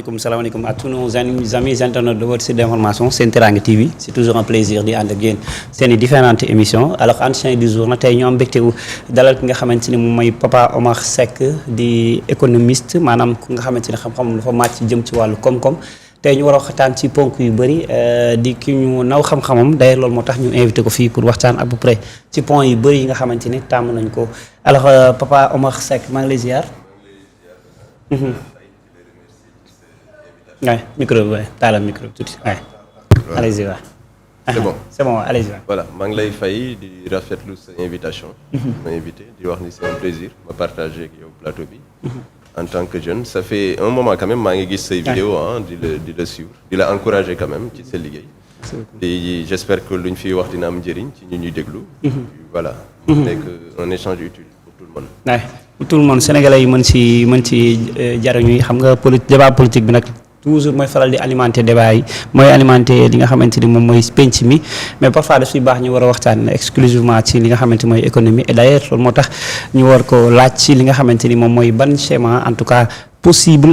salaamaaleykum à tous nos amis internautes de votre site d'information Sen Teranga TV c'est toujours un plaisir di ànd ak yéen seen i différentes émissions alors entretien du jour nag tey ñoo am mbégte dalal ki nga xamante ni moom mooy Papa Omar Seck di économiste maanaam ku nga xamante ni xam-xam dafa màcc jëm ci wàllu koom-koom tey ñu war a waxtaan ci ponk yu bëri di ki ñu naw xam-xamam d'ailleurs loolu moo tax ñu invité ko fii pour waxtaan à peu près ci point yu bëri yi nga xamante ni tàmm nañ ko alors Papa Omar Seck maa ngi lay ziar. Ouais, micro, ouais. T'as le micro tout de suite. Ouais. Voilà. Allez-y, ouais. C'est bon. C'est bon, allez-y. Ouais. Voilà, maa ngi lay fay di rafetlu sa invitation. ma invité di wax ni c'est un plaisir ma partager ak yow plateau bi. En tant que jeune, ça fait un moment quand même maa ngi gis say vidéo di la suivre di la encourager quand même ci sa liggéey. Et j'espère que lu ñu fi wax dina am njëriñ ci ñu ñuy déglu. Voilà. nekk un échange utile pour tout le monde. Ouais. Pour tout le monde sénégalais yi mën ci jariñu xam nga débat politique bi nag. toujours mooy faral di alimenter débat yi mooy alimenter li nga xamante ni moom mooy penc mi mais parfois daf si baax ñu war a waxtaan exclusivement ci li nga xamante mooy économie et d'ailleurs loolu moo tax ñu war ko laaj ci li nga xamante ni moom mooy ban schéma en tout cas possible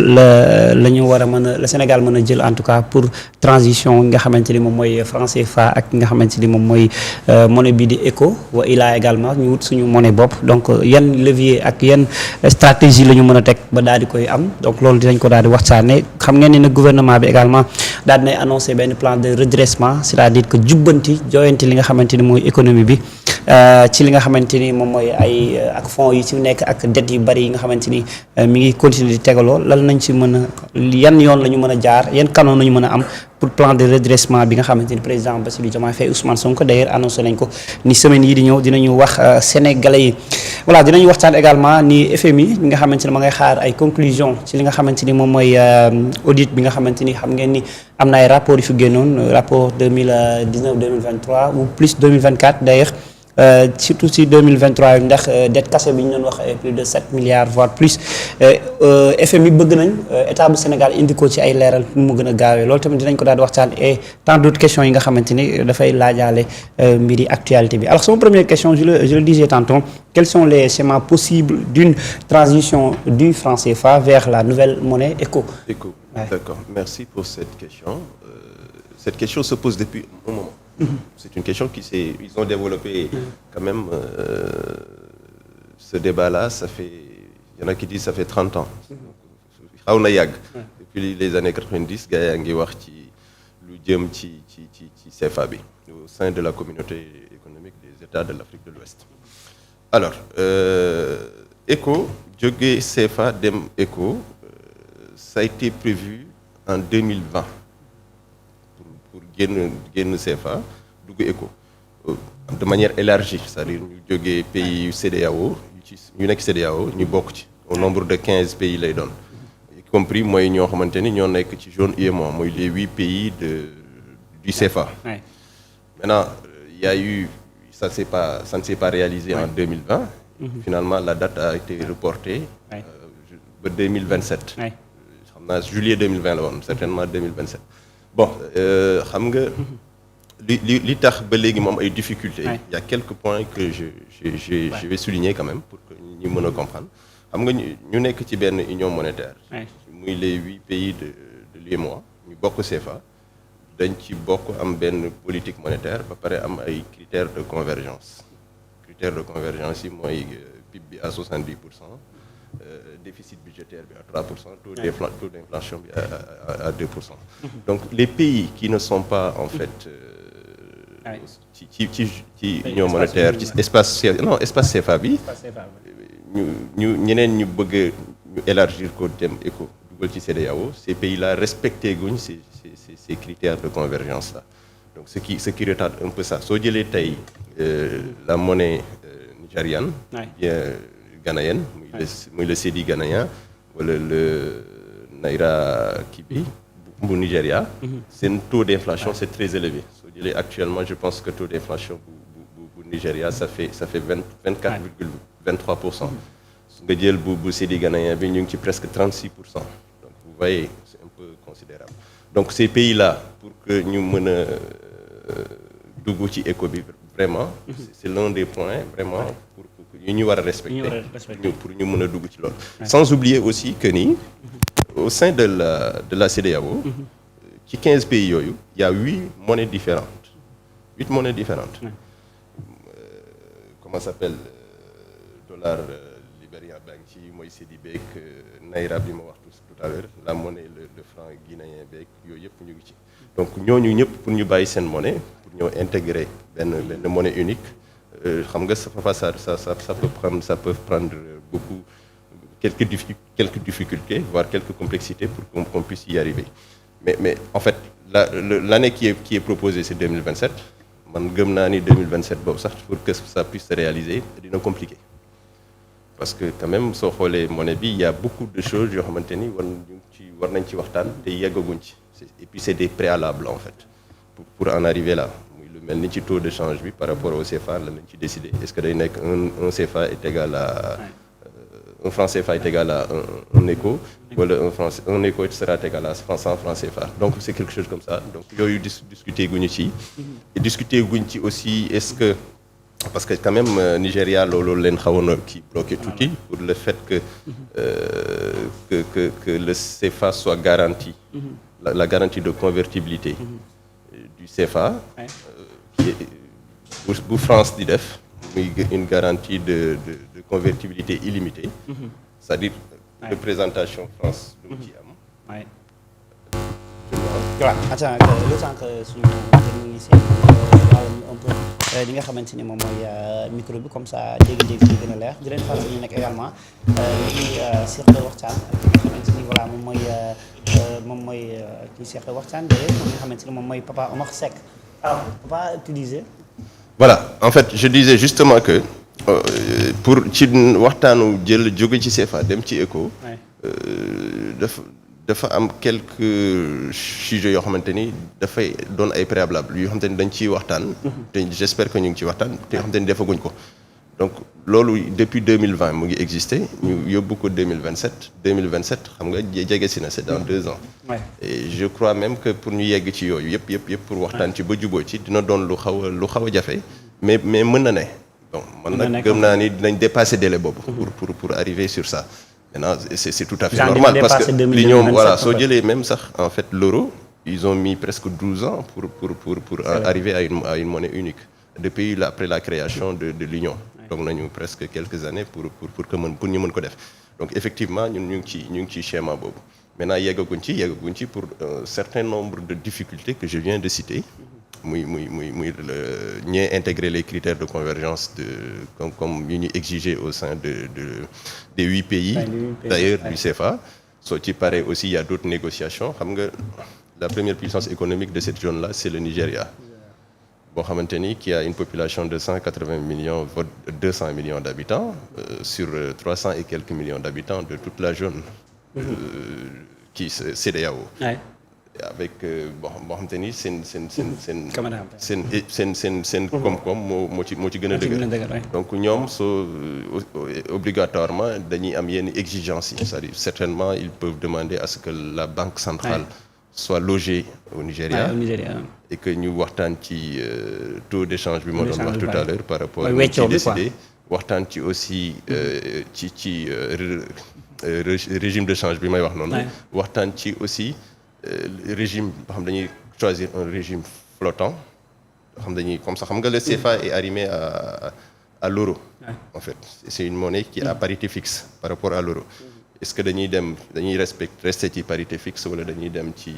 la ñu war a mën a la Sénégal mën a jël en tout cas pour transition nga xamante ni moom mooy franc CFA ak nga xamante ni moom mooy monnaie bi di éco wa ilaa également ñu wut suñu monnaie bopp donc yan levier ak yan stratégie la ñu mën a teg ba daal di koy am donc loolu dinañ ko daal di waxtaanee xam ngeen ni nag gouvernement bi également daal dinay annoncé benn plan de redressement c'est-à-dire que jubbanti jooyanti li nga xamante ni mooy économie bi ci li nga xamante ni moom mooy ay ak fonds yi ci nekk ak dettes yu bari yi nga xamante ni mi ngi continuer di tegaloo lan nañ ci mën a yan yoon la ñu mën a jaar yan canon la ñu mën a am pour plan de redressement bi nga xamante ni président Bassirou Diomaye Faye Ousmane Sonko d'ailleurs annoncé nañ ko ni semaine yi di ñëw dinañu wax sénégalais yi voilà dinañu waxtaan également ni FMI bi nga xamante ni ma ngay xaar ay conclusions ci li nga xamante ni moom mooy audit bi nga xamante ni xam ngeen ni am na ay rapports yu fi génnoon rapport 2019 2023 ou plus 2024 d'ailleurs surtout si 2023 ndax dette cachée bi ñu doon wax plus de 7 milliards voire plus FMI bëgg nañ état bu Sénégal indi ko ci ay leeral nu mu gën a gaawee loolu tamit dinañ ko daal di waxtaan et tant d'autres questions yi nga xamante ni dafay laajaale mbiri actualité bi alors sama première question je le disais tantôt quels sont les schémas possibles d'une transition du franc CFA vers la nouvelle monnaie éco. Ouais. D'accord, merci pour cette question. Cette question se pose depuis un moment. C'est une question ils ont développé quand même ce débat-là, il y en a qui disent ça fait 30 ans. xaw na yàgg. Depuis les années 90 gars yaa ngi wax ci lu jëm ci CFA bi au sein de la communauté économique des États de l'Afrique de l'Ouest. Alors ECO jóge CFA dem ECO ça a été prévu en 2020. pour génn CFA dugg ECO de manière élargie c'est-à-dire ñu jógee pays CEDEAO ñu nekk CEDEAO ñu bokk ci au nombre de 15 pays lay doon y compris mooy ñoo xamante ni ñoo nekk ci zone UEMOA mooy les 8 pays du CFA. Ouais. Maintenant il y a eu ça ne s'est pas réalisé en 2020. Finalement la date a été reportée ba 2027. xam naa juillet 2020 la woon certainement 2027. Bon xam nga li tax ba léegi moom ay difficultés. Il y a quelques points que je vais souligner quand même pour que ñu mën a comprendre xam nga ñu nekk ci benn union monétaire. muy les 8 pays de l'UEMOA ñu bokk CFA dañ ci bokk am benn politique monétaire ba pare am ay critères de convergence yi mooy PIB bi à 70%. Déficit budgétaire bi à 3%, taux d'inflation bi à 2%. Donc les pays qui ne sont pas en fait ci union monétaire ci espace CFA bi ñu ñeneen ñu bëgg ñu élargir ko dem ECO dugal ci CEDEAO ces pays-là respecté guñ ces critères de convergence là. Donc ce qui retarde un peu ça soo jëlee tey la monnaie nigériane bien ghanéenne muy le cedi ghanéen wala le naira kii bi bu Nigéria seen taux d'inflation c'est très élevé soo jëlee actuellement je pense que taux d'inflation bu Nigéria ça fait 24,23%. nga jël bu cedi ghanéen bi ñu ngi ci presque 36%. Donc vous voyez c'est un peu considérable donc ces pays-là pour que ñu mën a dugg ci ECO bi vraiment c'est l'un des points vraiment pour ñu war a respecter pour ñu mën a dugg ci loolu sans oublier aussi que ni au sein de la CEDEAO, ci 15 pays yooyu il y a 8 monnaies différentes. 8 monnaies différentes. Comment s'appelle dollar libérien baa ngi ci mooy cedi beeg naira bi ma wax tout à l'heure la monnaie le franc guinéen beeg yooyu yëpp ñu ngi ci. donc ñooñu ñëpp pour ñu bàyyi seen monnaie pour ñoo intégrer benn monnaie unique xam nga ça peut prendre beaucoup quelques difficultés voire quelques complexités pour qu'on puisse y arriver mais en fait l'année qui est proposée c'est 2027 man gëm naa ni 2027 boobu sax pour que ça puisse se réaliser dina compliqué parce que quand même soo xoolee monnaie bi il y a beaucoup de choses yoo xamante ni war nañ ci waxtaan te yeggaguñ ci et puis c'est des préalables en fait pour en arriver là muy lu mel ni ci taux de change bi par rapport au CFA la nañ ci décider est-ce que day nekk un CFA est égal à un franc CFA est égal à un éco wala un éco sera égal à 100 francs CFA donc c'est quelque chose comme ça donc yooyu discuter guñu ci et discuter guñ ci aussi est-ce que parce que quand même Nigéria loolu leen xawoon a kii bloqué tuuti pour le fait que le CFA soit garanti la garantie de convertibilité du CFA bu France di def muy une garantie de convertibilité illimitée c'est-à-dire représentation France lu mu ci am waaw attends le temps que suñu technicien un peu li nga xamante ni moom mooy micro bi comme ça dégg-dégg bi gën a leer di leen fàttali ñu nekk également li seq waxtaan ak ki nga xamante ni voilà moom mooy kii seq waxtaan d'ailleurs moom nga xamante ni moom mooy Papa Omar Seck alors Papa utiliser voilà en fait je disais justement que pour ci waxtaanu jël jóge ci CFA dem ci ECO dafa am quelques sujets yoo xamante ni dafay doon ay préalables yoo xamante ni dañ ciy waxtaan te j'espère que ñu ngi ciy waxtaan te yoo xamante ni defaguñ ko donc loolu depuis 2020 mu ngi exister ñu yóbbu ko 2027 xam nga jege si na c'est dans 2 ans et je crois même que pour ñu yegg ci yooyu yëpp pour waxtaan ci ba juboo ci dina doon lu xaw a jafe mais mën na ne bon man nag gëm naa ni dinañ dépasser délai boobu pour arriver sur ça maintenant c'est tout à fait normal parce que li ñoom voilà soo jëlee même sax en fait l'euro ils ont mis presque 12 ans pour arriver à une monnaie unique depuis après la création de l'union donc nañu presque quelques années pour ñu mën ko def donc effectivement ñun ñu ngi ci schéma boobu maintenant yeggaguñ ci pour un certain nombre de difficultés que je viens de citer muy ñee intégrer les critères de convergence comme yu ñu exiger au sein des 8 pays d'ailleurs du CFA soo ci paree aussi il y a d'autres négociations xam nga la première puissance économique de cette zone-là c'est le Nigeria boo xamante ni qui a une population de 180 millions 200 millions d'habitants sur 300 et quelques millions d'habitants de toute la zone qui CEDEAO avec boo xamante ni seen koom-koom moo ci gën a dëgër donc ñoom obligatoirement dañuy am yenn exigences yi c'est-à-dire certainement ils peuvent demander à ce que la banque centrale soit logée au Nigeria et que ñu waxtaan ci taux d'échange bi ma doon wax tout à l'heure par rapport à ci décidé waxtaan ci aussi ci régime de change bi may wax noonu waxtaan ci aussi régime boo xam dañuy choisir un régime flottant xam dañuy comme ça xam nga le CFA est arrimé à l'euro en fait c'est une monnaie qui est à parité fixe par rapport à l'euro est-ce que dañuy rester ci parité fixe wala dañuy dem ci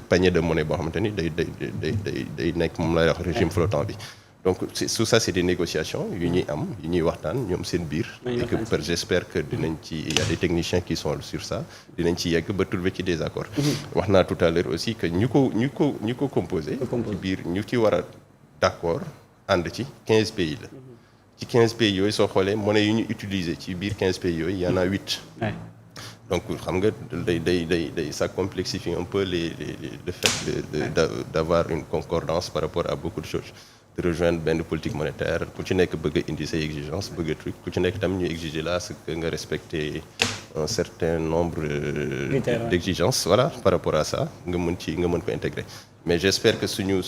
panier de monnaie boo xamante ni day nekk moom lay wax régime flottant bi donc tout ça c'est des négociations yu ñuy waxtaan ñoom seen biir et que j'espère que dinañ ci il y a des techniciens qui sont sur ça dinañ ci yegg ba trouver ci des accords wax naa tout à l'heure aussi que ñu ko composé ci biir ñu ci war a d'accord ànd ci 15 pays la ci 15 pays yooyu soo xoolee monnaie yu ñu utiliser ci biir 15 pays yooyu il y en a 8 donc xam nga day ça complexifie un peu le fait d'avoir une concordance par rapport à beaucoup de choses de rejoindre benn politique monétaire ku ci nekk bëgg a indi say exigences bëgg a truc ku ci nekk tam ñu exiger là ce que nga respecter un certain nombre d'exigences voilà par rapport à ça nga mën ko intégrer mais j'espère que suñu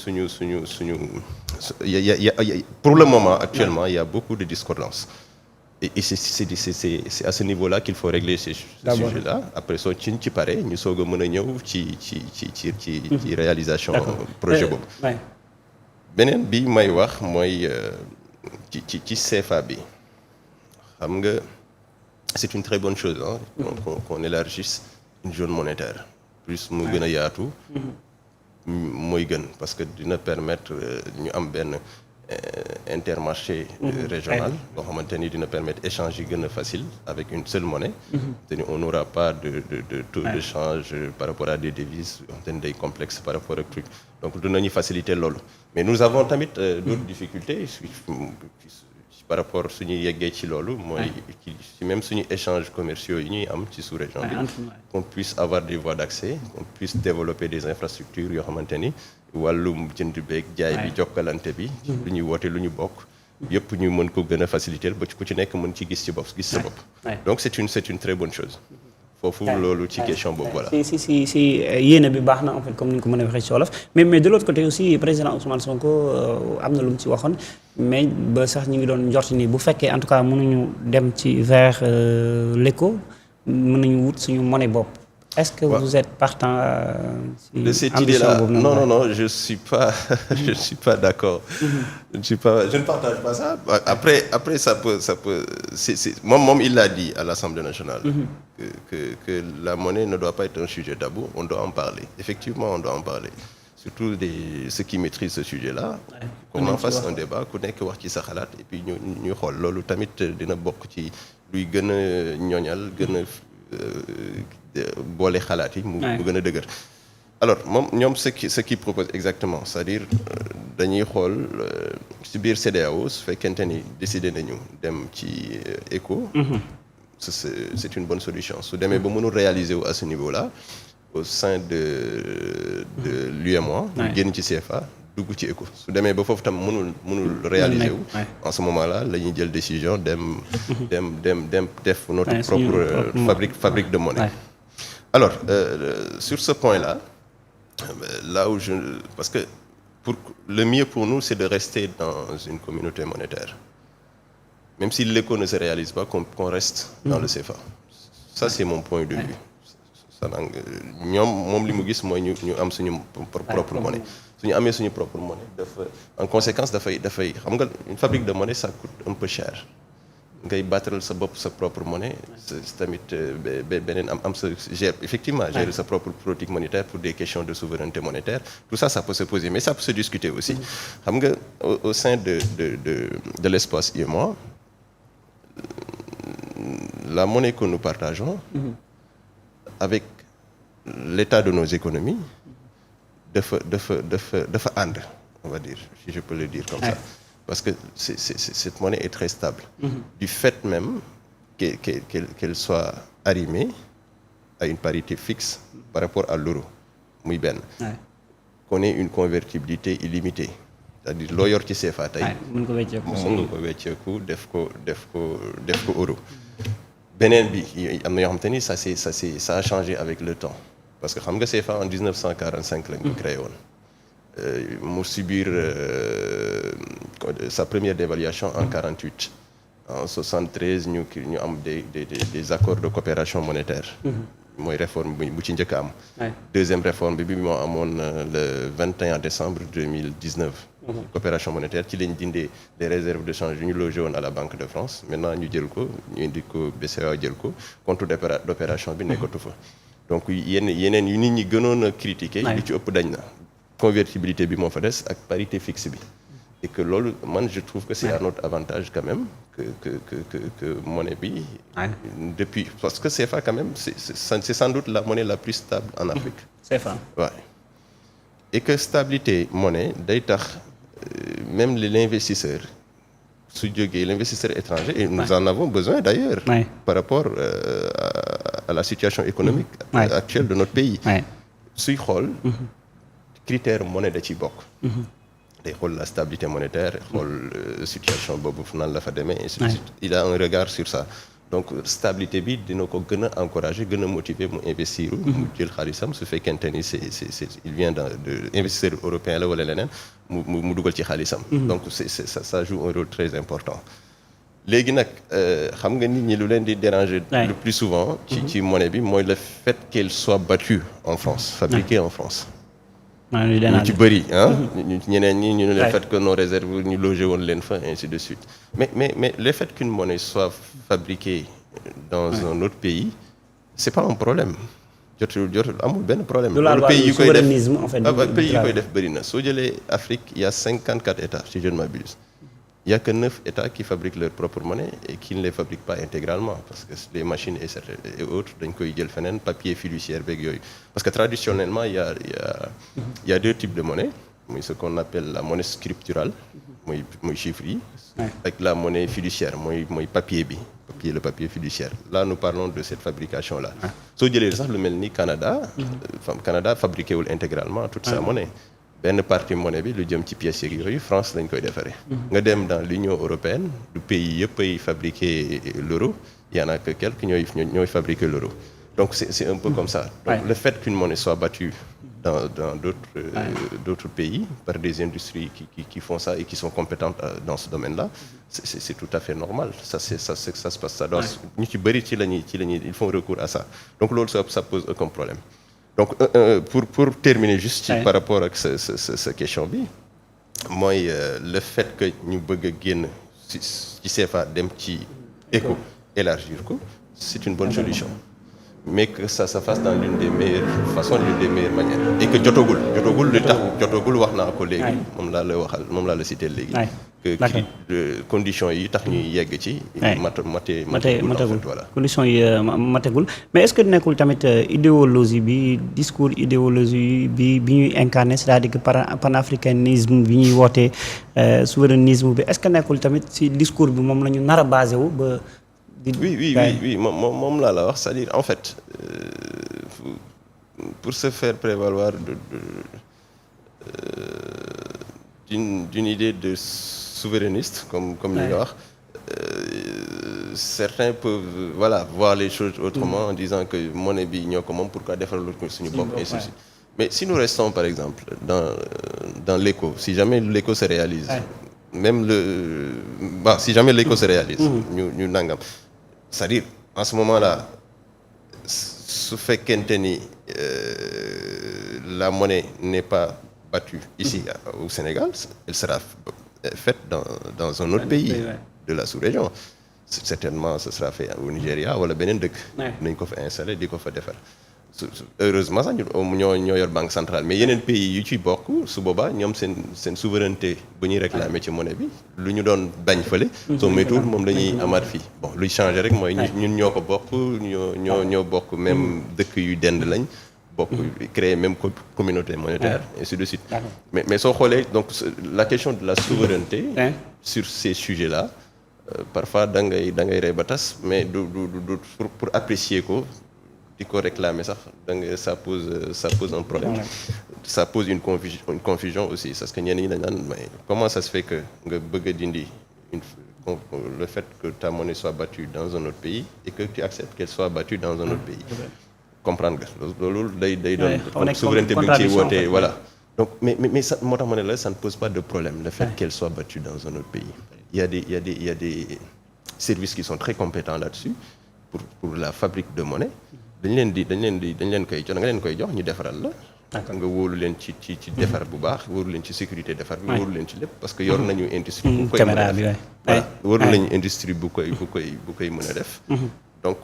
pour le moment actuellement il y a beaucoup de discordances et c'est à ce niveau-là qu'il faut régler ce sujet-là. Après soo ci pare ñu soog a mën a ñëw ci réalisation projet boobu. beneen bi may wax mooy ci CFA bi xam nga c'est une très bonne chose qu'on élargisse une zone monétaire plus mu gën a yaatu mooy gën parce que dina permettre ñu am benn intermarché régional boo xamante ni dina permettre échange yi gën a facile avec une seule monnaie te ni on n'aura pas de taux de change par rapport à des devises yoo xamante ni day complexe par rapport ak truc donc dinañu faciliter loolu mais nous avons tamit d'autres difficultés par rapport suñu yeggee ci loolu mooy ci même suñu échanges commerciaux yi ñuy am ci sous-région bi qu'on puisse avoir des voies d'accès qu'on puisse développer des infrastructures yoo xamante ni wàllum jënd beeg jaay bi jokkalante bi lu ñuy woote lu ñu bokk yëpp ñu mën ko gën a faciliter ba ku ci nekk mën ci gis sa bopp donc c'est une très bonne chose foofu loolu ci question boobu voilà. si yéene bi baax na en fait comme ni ñu ko mën a waxee ci wolof mais de l'autre côté aussi président Ousmane Sonko am na lu mu ci waxoon mais ba sax ñu ngi doon njort ni bu fekkee en tout cas mënuñu dem ci vers l'éco mën nañu wut suñu monnaie bopp. Est-ce que vous êtes partant de cette idée-là? Non, je suis pas d'accord. Je ne partage pas ça. Après ça peut moom il l'a dit à l'Assemblée nationale que la monnaie ne doit pas être un sujet tabou, on doit en parler. Effectivement, on doit en parler. Surtout ceux qui maîtrisent ce sujet-là, qu'on en fasse un débat, ku nekk wax ci sa xalaat et puis ñu xool loolu tamit dina bokk ci luy gën a ñoñal gën a boole xalaat yi mu gën a dëgër. Alors ñoom ce qui propose exactement c'est-à-dire dañuy xool ci biir CEDEAO su fekkente ni décidé nañu dem ci éco c'est une bonne solution su demee ba mënul réaliser wu à ce niveau-là au sein de l'UEMOA ñu génn ci CFA dugg ci éco su demee ba foofu tam mënul réaliser wu en ce moment-là la ñuy jël décision dem def notre propre fabrique de monnaie. Alors sur ce point-là où parce que le mieux pour nous c'est de rester dans une communauté monétaire même si l'éco ne se réalise pas qu'on reste dans le CFA. Ça c'est mon point de vue. moom li mu gis mooy ñu am suñu propre monnaie suñu amee suñu propre monnaie dafa en conséquence dafay xam nga une fabrique de monnaie ça coûte un peu cher ngay battre sa bopp sa propre monnaie tamit beneen am sa gérer sa propre politique monétaire pour des questions de souveraineté monétaire tout ça peut se poser mais ça peut se discuter aussi xam nga au sein de l'espace UEMOA la monnaie que nous partageons avec l'état de nos économies dafa ànd on va dire si je peux le dire comme ça parce que cette monnaie est très stable du fait même qu'elle soit arrimée à une parité fixe par rapport à l'euro muy benn qu'on ait une convertibilité illimitée c'est-à-dire loo yor ci CFA tey mën nga ko wecceeku def ko euro beneen bi am na yoo xamante ni ça a changé avec le temps parce que xam nga CFA en 1945 lañ ko créé woon mu subir sa première dévaluation en 48 en 73 ñu am des accords de coopération monétaire mooy réforme bu ci njëkk a am deuxième réforme bi moo amoon le 21 décembre 2019 coopération monétaire ci lañ dindee des réserves de change yu ñu logé woon à la Banque de France maintenant ñu jël ko ñu indi ko BCEAO jël ko compte d'opération bi nekkatu fa donc yeneen yu nit ñi gënoon a critiquer li ci ëpp dañ na convertibilité bi moo fa des ak parité fixe bi et que loolu man je trouve que c'est à notre avantage quand même que monnaie bi depuis parce que CFA quand même c'est sans doute la monnaie la plus stable en Afrique CFA et que stabilité monnaie day tax même l'investisseur su jógee l'investisseur étranger et nous en avons besoin d'ailleurs par rapport à la situation économique actuelle de notre pays suy xool critère monnaie da ciy bokk day xool la stabilité monétaire xool situation boobu nan la fa demee ainsi de suite il a un regard sur ça donc stabilité bi dina ko gën a encourager gën a motiver mu investir mu jël xaalisam su fekkente ni il vient de investisseur européen la wala leneen mu dugal ci xaalisam donc ça joue un rôle très important léegi nag xam nga nit ñi lu leen di déranger le plus souvent ci monnaie bi mooy le fait qu'elle soit battue en France, fabriquée en France. ñu ci bëri ñeneen ñi ñu ne le fait que nos réserves ñu logé woon leen fa ainsi de suite mais le fait qu'une monnaie soit fabriquée dans un autre pays c'est pas un problème jotul amul benn problème. loolu pays yi koy def pays yi koy def bëri na soo jëlee Afrique il y a 54 États si je ne m'abuse. Il y a que 9 États qui fabriquent leur propre monnaie et qui ne les fabriquent pas intégralement parce que les machines et autres dañ koy jël feneen papier fiduciaire beeg yooyu parce que traditionnellement il y a deux types de monnaie muy ce qu'on appelle la monnaie scripturale muy chiffres yi ak la monnaie fiduciaire mooy papier bi le papier fiduciaire là nous parlons de cette fabrication là soo jëlee sax lu mel ni Canada fabriqué wul intégralement toute sa monnaie benn partie monnaie bi lu jëm ci pièces yeeg yooyu France lañ koy defaree. nga dem dans l'Union européenne du pays yëpp ay fabriquer l'euro il y en a que quelques ñooy fabriquer l'euro donc c'est un peu comme ça. Donc le fait qu'une monnaie soit battue dans d'autres pays par des industries qui font ça et qui sont compétentes dans ce domaine-là c'est tout à fait normal ça se passe ça doit ñu ci bëri ci lañuy ils font recours à ça donc loolu ça pose aucun problème. Donc pour terminer juste par rapport ak sa question bi mooy le fait que ñu bëgg a génn ci CFA dem ci éco élargir ko c'est une bonne solution mais que ça se fasse dans l'une des meilleures façons, l'une des meilleures manières et que jotagul li tax jotagul wax naa ko léegi moom laa la cité léegi que conditions yi tax ñuy yegg ci matagul voilà conditions yi matagul mais est-ce que nekkul tamit idéologie bi discours idéologie bi ñuy incarner c'est-à-dire que panafricanisme bi ñuy wootee souverainisme bi est-ce que nekkul tamit ci discours bi moom la ñu nar a basé wu ba oui moom laa la wax c'est-à-dire en fait pour se faire prévaloir d'une idée de souverainiste comme li nga wax certains peuvent voir les choses autrement en disant que monnaie bi ñoo ko moom pourquoi defaral ko suñu bopp et ceci mais si nous restons par exemple dans l'éco si jamais l'éco se réalise même si jamais l'éco se réalise ñu nangam c'est-à-dire en ce moment-là su fekkente ni la monnaie n'est pas battue ici au Sénégal elle sera faite dans un autre pays de la sous-région certainement ce sera fait au Nigeria wala beneen dëkk nañ ko fa installer di ko fa defar heureusement sax ñoo yor banque centrale mais yeneen pays yu ci bokk su boobaa ñoom seen souveraineté bu ñuy réclamer ci monnaie bi lu ñu doon bañ fële soo moytuwul moom la ñuy amaat fii bon luy changer rek mooy ñun ñoo ko bokk ñoo bokk même dëkk yu dend lañ bokk créer même communauté monétaire ainsi de suite mais soo xoolee donc la question de la souveraineté sur ces sujets-là parfois da ngay rey ba tas mais du pour apprécier ko di ko réclamer sax ça pose un problème ça pose une confusion aussi parce que ñenn ñi dañ naan mais comment ça se fait que nga bëgg a dindi le fait que ta monnaie soit battue dans un autre pays et que tu acceptes qu'elle soit battue dans un autre pays comprendre nga loolu day doon souveraineté bi nga ciy wootee voilà donc mais ça moo tax ma ne la ça ne pose pas de problème le fait qu'elle soit battue dans un autre pays il y a des services qui sont très compétents là-dessus pour la fabrique de monnaie dañ leen koy jox nga leen koy jox ñu defaral la nga wóolu leen ci defar bu baax wóolu leen ci sécurité defar bi wóolu leen ci lépp parce que yor nañu industrie bu koy mën a def voilà wóolu nañu industrie bu koy mën a def donc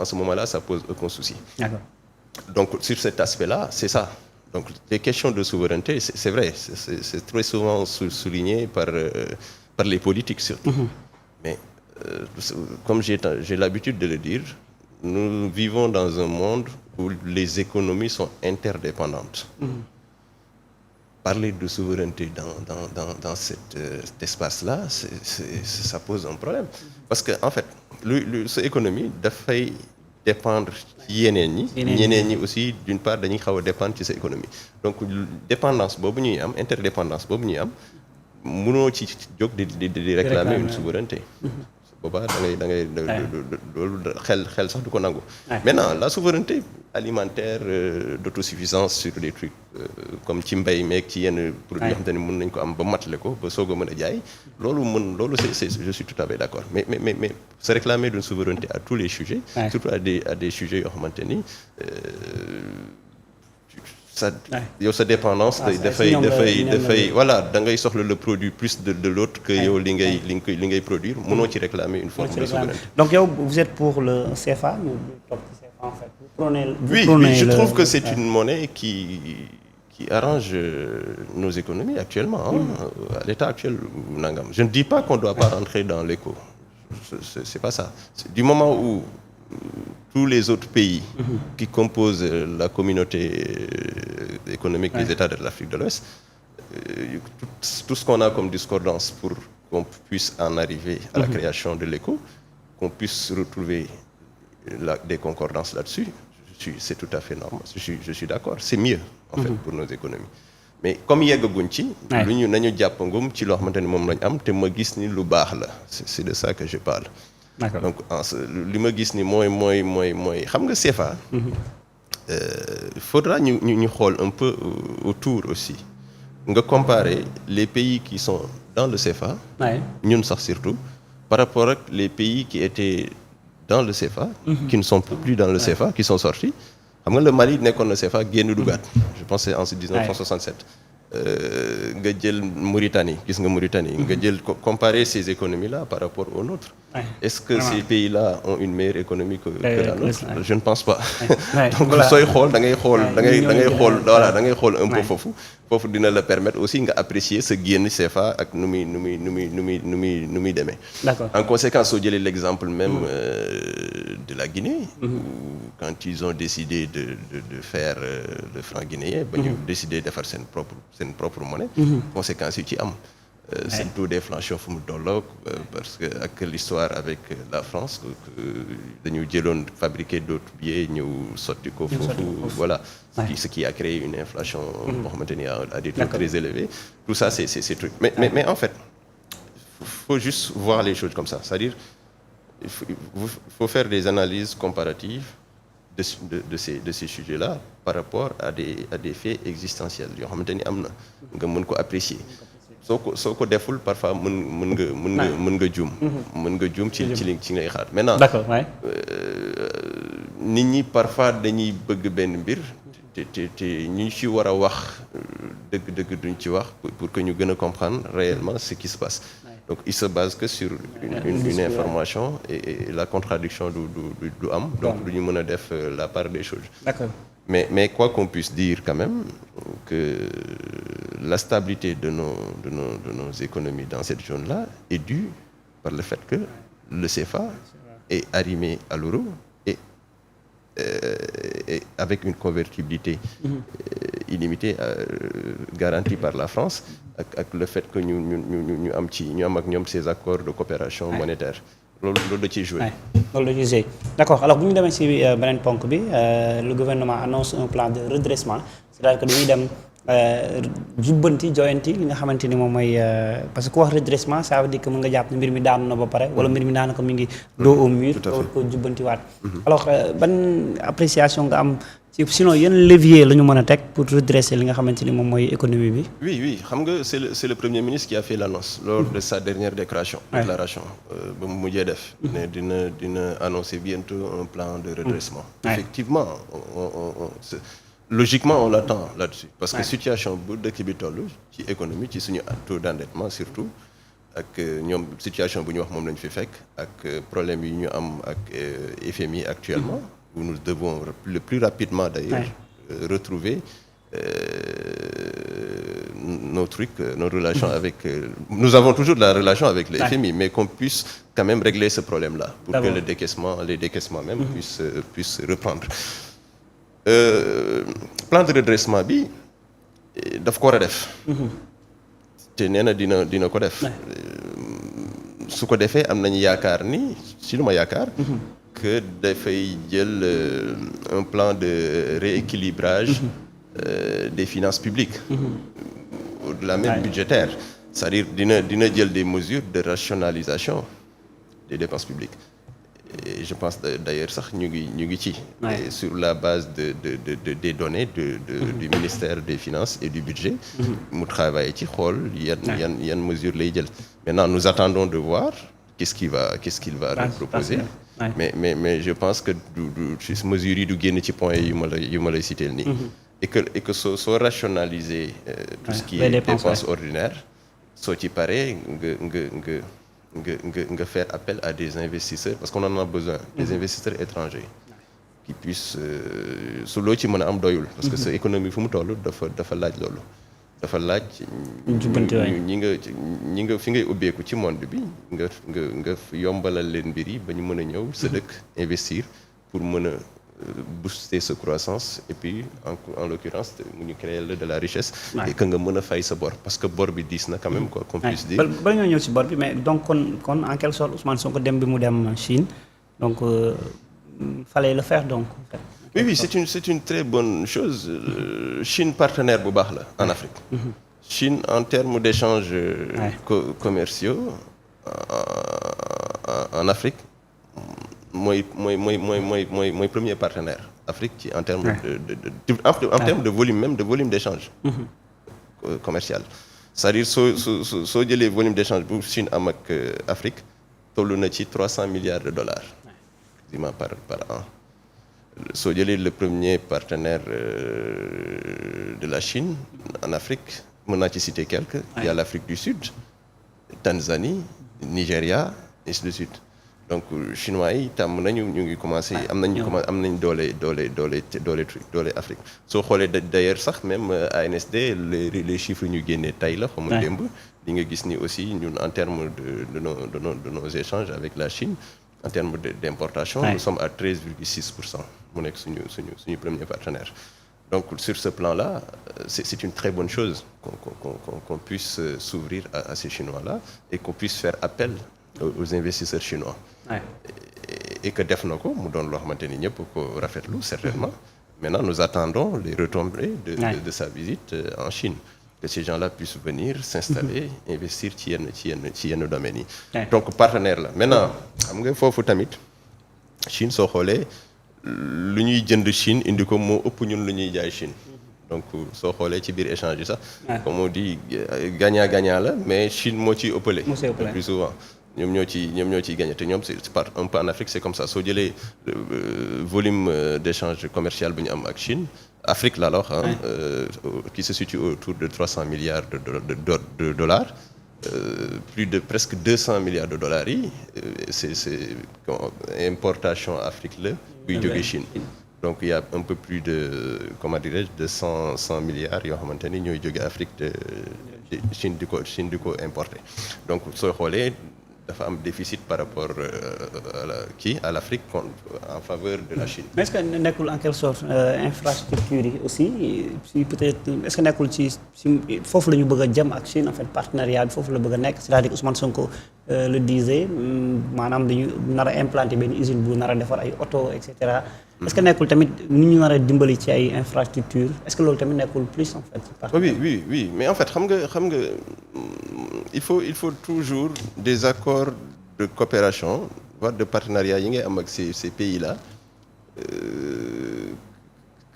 en ce moment-là ça pose aucun souci donc sur cet aspect-là c'est ça donc les questions de souveraineté c'est vrai c'est très souvent souligné par les politiques surtout mais comme j'ai l'habitude de le dire nous vivons dans un monde où les économies sont interdépendantes. Parler de souveraineté dans cet espace-là, ça pose un problème. Parce que en fait, cette économie dafay dépendre ci ñeneen ñi aussi d'une part dañuy xaw a dépendre ci sa économie. Donc dépendance boobu ñuy am interdépendance boobu ñuy am mënoo ci jóg di réclamer une souveraineté. boobaa da ngay loolu xel sax du ko nangu. Maintenant la souveraineté alimentaire d'autosuffisance sur des trucs comme ci mbay meeg ci yenn produits yoo xam te ne mën nañ ko am ba matale ko ba soog a mën a jaay loolu c'est je suis tout à fait d'accord mais se réclamer d'une souveraineté à tous les sujets surtout à des sujets yoo xamante ni yow sa dépendance dafay voilà da ngay soxla le produit plus de l'autre que yow li ngay produire mënoo ci réclamer une forme de souveraineté. Donc yow vous êtes pour le CFA ñu topp ci CFA en fait. Oui, je trouve que c'est une monnaie qui arrange nos économies actuellement à l'état actuel nangam. Je ne dis pas qu'on ne doit pas rentrer dans l'éco. C'est pas ça. Du moment où tous les autres pays qui composent la communauté économique des États de l'Afrique de l'Ouest, tout ce qu'on a comme discordance pour qu'on puisse en arriver à la création de l'éco, qu'on puisse retrouver des concordances là-dessus, c'est tout à fait normal. Je suis d'accord. C'est mieux en fait pour nos économies. Mais comme yeggaguñ ci lu ñu nañu jàppangum ci loo xamante ni moom lañ am te ma gis ni lu baax la c'est de ça que je parle. D'accord. Donc li ma gis ni mooy xam nga CFA faudra ñu xool un peu autour aussi nga comparer les pays qui sont dans le CFA ñun sax surtout par rapport ak les pays qui étaient dans le CFA qui ne sont plus dans le CFA qui sont sortis xam nga le Mali nekkoon na CFA génn dugaat je pense c'est en 1967 nga jël Mauritanie gis nga Mauritanie nga jël comparer ces économies là par rapport aux nôtres est-ce que ces pays là ont une meilleure économie que la nôtre je ne pense pas donc sooy xool da ngay xool voilà da ngay xool un peu foofu dina la permettre aussi nga apprécier sa génn CFA ak nu muy demee en conséquence soo jëlee l'exemple même de la Guinée quand ils ont décidé de faire le franc guinéen ba ñu décidé de faire seen propre monnaie conséquences yi ci am seen taux d'inflation fu mu tolloog parce que ak l'histoire avec la France dañu jëloon fabriquer d'autres billets ñëw sotti ko foofu voilà ce qui a créé une inflation boo xamante ni à des taux très élevés tout ça c'est ces trucs mais en fait faut juste voir les choses comme ça c'est-à-dire il faut faire des analyses comparatives de ces sujets-là par rapport à des faits existentiels yoo xamante ni am na nga mën ko apprécier soo ko deful parfois mën nga juum ci ngay xaar maintenant nit ñi parfois dañuy bëgg benn mbir te ñu ci war a wax dëgg duñ ci wax pour que ñu gën a comprendre réellement ce qui se passe donc il se base que sur une information et la contradiction du am donc du ñu mën a def la part des choses mais quoi qu'on puisse dire quand même que la stabilité de nos économies dans cette zone-là est due par le fait que le CFA est arrimé à l'euro et avec une convertibilité illimitée garantie par la France ak le fait que ñu am ak ñoom ces accords de coopération monétaire loolu da ciy joué. loolu da ciy joué d'accord alors bu ñu demee ci beneen ponk bi le gouvernement annonce un plan de redressement c'est-à-dire que dañuy dem jubbanti joyanti li nga xamante ni moom mooy parce que ku wax redressement ça veut dire que mën nga jàpp ne mbir mi daanu na ba pare wala mbir mi daanaka mi ngi dos au mur ko jubbantiwaat alors ban appréciation nga am ci sinon yan levier la ñu mën a teg pour redresser li nga xamante ni moom mooy économie bi oui xam nga c'est le premier ministre qui a fait l'annonce lors de sa dernière déclaration ba mu mujjee def ne dina annoncer bientôt un plan de redressement effectivement logiquement on l'attend là-dessus parce que situation bu dëkk bi toll ci économie ci suñu taux d'endettement surtout ak ñoom situation bu ñu wax moom lañu fi fekk ak problème yi ñu am ak FMI actuellement où nous devons le plus rapidement d'ailleurs retrouver nos relations avec nous avons toujours de la relation avec le FMI mais qu'on puisse quand même régler ce problème-là pour que les décaissements même puissent reprendre plan de redressement bi daf ko war a def te nee na dina ko def su ko defee am nañu yaakaar ni si lu ma yaakaar que dafay jël un plan de rééquilibrage des finances publiques au-delà même budgétaire c'est-à-dire dina jël des mesures de rationalisation des dépenses publiques. Et je pense d'ailleurs sax ñu ngi ci. Sur la base des données du ministère des Finances et du budget. mu travaille ci xool yan mesures lay jël. Maintenant nous attendons de voir qu'est-ce qu'il va proposer. mais je pense que du mesures yi du génn ci points yu ma lay citer nii. et que soo rationaliser tout ce qui est dépenses ordinaires soo ci paree nga faire appel à des investisseurs parce qu'on en a besoin des investisseurs étrangers qui puissent su loo ci mën a am doyul parce que sa économie fu mu toll dafa laaj loolu dafa laaj ñi nga fi ngay ubbeeku ci monde bi nga yombalal leen mbir yi ba ñu mën a ñëw sa dëkk investir pour mën a booster sa croissance et puis en l'occurrence mu ñu créer de la richesse et que nga mën a fay sa bor parce que bor bi diis na quand même quoi qu'on puisse dire bala ñoo ñëw si bor bi mais donc kon en quelque sorte Ousmane Sonko dem bi mu dem Chine donc fallait le faire donc oui c'est une très bonne chose Chine partenaire bu baax la en Afrique Chine en termes d'échanges commerciaux en Afrique mooy premier partenaire Afrique ci en termes en termes de volume même de volume d'échange commercial c'est-à-dire soo jëlee volume d'échange bu Chine am ak Afrique toll na ci $300 milliards quasiment par an soo jëlee le premier partenaire de la Chine en Afrique mën naa ci citer quelques il y a l'Afrique du Sud Tanzanie Nigeria et ainsi de suite donc chinois yi tàmm nañu ñu ngi commencé am nañ doole Afrique soo xoolee d'ailleurs sax même ANSD les chiffres ñu génnee tey la xamu démb di nga gis ni aussi ñun en termes de nos échanges avec la Chine en termes d'importation nous sommes à 13,6% mu nekk suñu premier partenaire donc sur ce plan-là c'est une très bonne chose qu'on puisse s'ouvrir à ces Chinois-là et qu'on puisse faire appel aux investisseurs chinois et que def na ko mu doon loo xamante ni ñëpp ko rafetlu certainement maintenant nous attendons les retombées de sa visite en Chine que ces gens-là puissent venir s'installer investir ci yenn domaines yi donc partenaire la maintenant xam nga foofu tamit Chine soo xoolee lu ñuy jënd Chine indi ko moo ëpp ñun lu ñuy jaay Chine donc soo xoolee ci biir échange yi sax comme on dit gagnant la mais Chine moo ciy ëppale le plus souvent ñoom ñoo ciy gagné te ñoom c'est un peu en Afrique c'est comme ça soo jëlee volume d'échange commercial bu ñu am ak Chine Afrique la alors qui se situe autour de $300 milliards plus de presque $200 milliards yi c'est importation Afrique la buy jóge Chine donc il y a un peu plus de comment dirais-je de 100 milliards yoo xamante ni ñooy jóge Afrique de Chine di ko importer donc soo xoolee dafa am déficit par rapport à l'Afrique en faveur de la Chine. mais est-ce que nekkul en quelque sorte infrastructure yi aussi si peut-être est-ce que nekkul ci foofu la ñu bëgg a jëm ak Chine en fait partenariat bi foofu la bëgg a nekk c'est-à-dire Ousmane Sonko le disait maanaam dañu nar a implanter benn usine bu nar a defar ay auto et cetera. est-ce que nekkul tamit ni ñu nar a dimbali ci ay infrastructure est-ce que loolu tamit nekkul plus en fait. oui mais en fait xam nga il faut toujours des accords de coopération voire de partenariat yi ngay am ak ces pays-là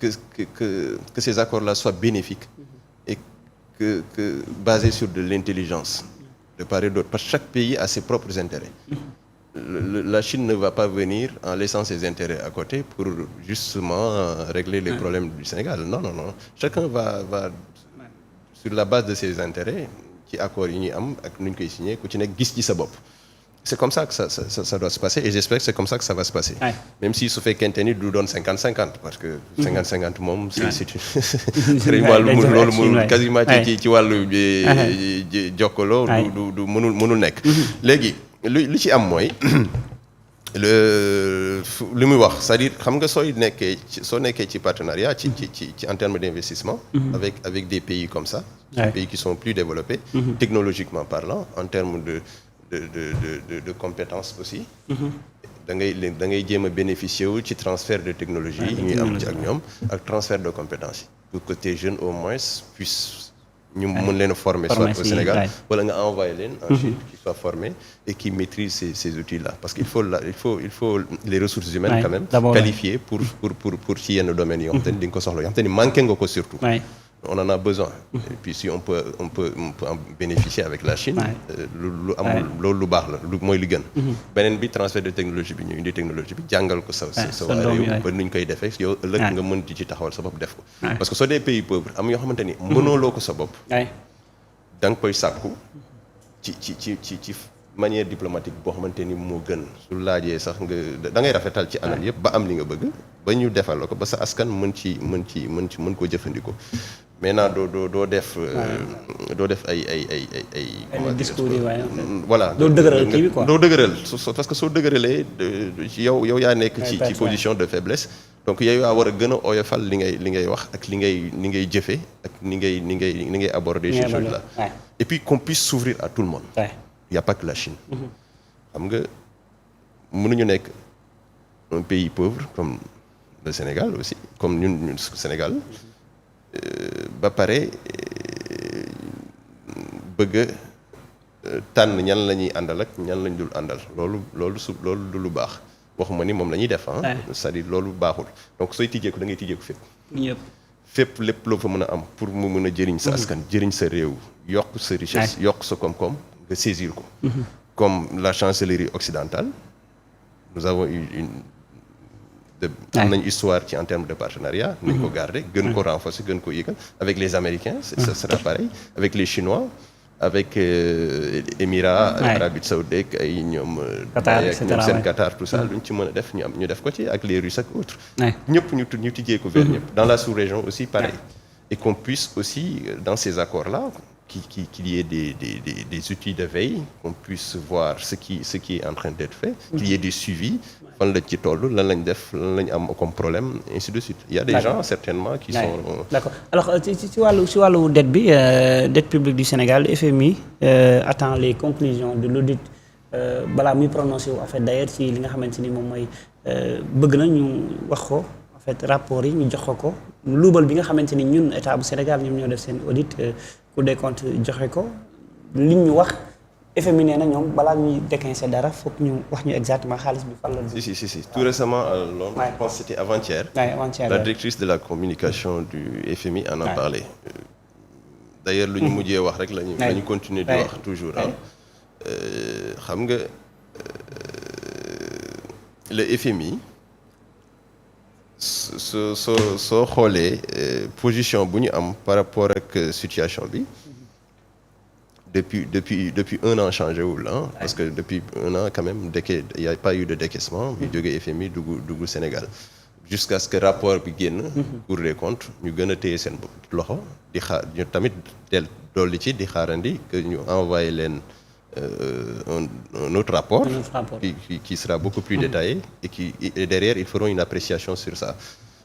que ces accords-là soient bénéfiques et que basés sur de l'intelligence de part et d'autre parce que chaque pays a ses propres intérêts. La Chine ne va pas venir en laissant ses intérêts à côté pour justement régler les problèmes du Sénégal. Non. Chacun va sur la base de ses intérêts ci accords yi ñuy am ak nu ñu koy signer ku ci nekk gis ci sa bopp. C'est comme ça que ça doit se passer et j'espère que c'est comme ça que ça va se passer. Même si su fekkente ni du doon 50-50 parce que 50-50 moom c'est loolu mu quasiment ci wàllu jokkaloo du mënul nekk. Léegi li ci am mooy li muy wax c'est-à-dire xam nga soo nekkee ci partenariat ci en termes d'investissement avec des pays comme ça des pays qui sont plus développés technologiquement parlant en termes de compétences aussi da ngay jéem a bénéficier wu ci transfert de technologie yi ñuy am ci ak ñoom ak transfert de compétences yi pour que tes jeunes au moins puissent ñu mën leen a former soit au Sénégal wala nga envoyer leen en Chine qui soient formés et qui maîtrisent ces outils-là parce qu'il faut les ressources humaines quand même qualifiées pour ci yenn domaines yoo xam te ni di nga ko soxla yoo xam te ni manqué nga ko surtout on en a besoin et puis si on peut en bénéficier avec la Chine lu amul loolu lu baax la lu mooy li gën beneen bi transfert de technologie bi ñu indi technologie bi jàngal ko sa waa réew ba nuñ koy defee yow ëllëg nga mën ci taxawal sa bopp def ko parce que soo dee pays pauvre am yoo xamante ni mënooloo ko sa bopp da nga koy sàkku ci manière diplomatique boo xamante ni moo gën su laajee sax nga da ngay rafetal ci anam yëpp ba am li nga bëgg ba ñu defal la ko ba sa askan mën koo jëfandikoo maintenant doo def ay discours yi waaye voilà doo dëgëral kii bi quoi doo dëgëral parce que soo dëgëralee yow yaa nekk ci position de faiblesse donc yow yaa war a gën a oyofal li ngay wax ak li ngay jëfe ak ni ngay aborder ces choses là et puis qu'on puisse s'ouvrir à tout le monde il y a pas que la Chine xam nga mënuñu nekk un pays pauvre comme le Sénégal aussi comme ñun Sénégal ba pare bëgg tànn ñan la ñuy àndal ak ñan lañ dul àndal loolu du lu baax waxuma ni moom la ñuy def c'est-à-dire loolu baaxul donc sooy tijjeeku da ngay tijjeeku fépp lépp loo fa mën a am pour mu mën a jëriñ sa askan jëriñ sa réew yokk sa richesse yokk sa koom-koom nga saisir ko comme la chancellerie occidentale nous avons eu am nañu histoire ci en termes de partenariat nañ ko garder gën ko renforcer gën ko yëgal avec les Américains ça sera pareil avec les Chinois avec Émirats Arabie Saoudite ay ñoom seen Qatar tout ça luñ ci mën a def ñu def ko ci ak les Russes ak autres ñëpp ñu tijjee ko vers ñëpp dans la sous-région aussi pareil et qu'on puisse aussi dans ces accords-là qu'il y ait des outils de veille, qu'on puisse voir ce qui est en train d'être fait, qu'il y ait des suivis, fan la ci toll lan lañ def lan lañ am comme problème ainsi de suite. Il y a des gens certainement qui sont. D'accord alors ci wàllu dette bi dette publique du Sénégal FMI attend les conclusions de l'audit balaa muy prononcé wu en fait d'ailleurs ci li nga xamante ni moom mooy bëgg na ñu wax ko en fait rapport yi ñu jox ko luubal bi nga xamante ni ñun état bu Sénégal ñoom ñoo def seen audit. Cour des comptes joxe ko li ñu wax FMI nee na ñoom balaa ñuy déquincer dara foog ñu wax ñu exactement xaalis bi fan la. Si tout récemment à Londres. Je pense que c'était avant-hier. La directrice de la communication du FMI en a parlé. D'ailleurs lu ñu mujjee wax rek la ñu continuer di wax toujours xam nga le FMI soo xoolee position bu ñu am par rapport ak situation bi depuis un an changé wul parce que depuis un an quand même il y a pas eu de décaissement bi jógee FMI dugg Sénégal jusqu'à ce que rapport bi génn Cour des comptes ñu gën a téye seen loxo di xaar ñu tamit dolli ci di xaarandi que ñu envoyé leen un autre rapport qui sera beaucoup plus détaillé et derrière ils feront une appréciation sur ça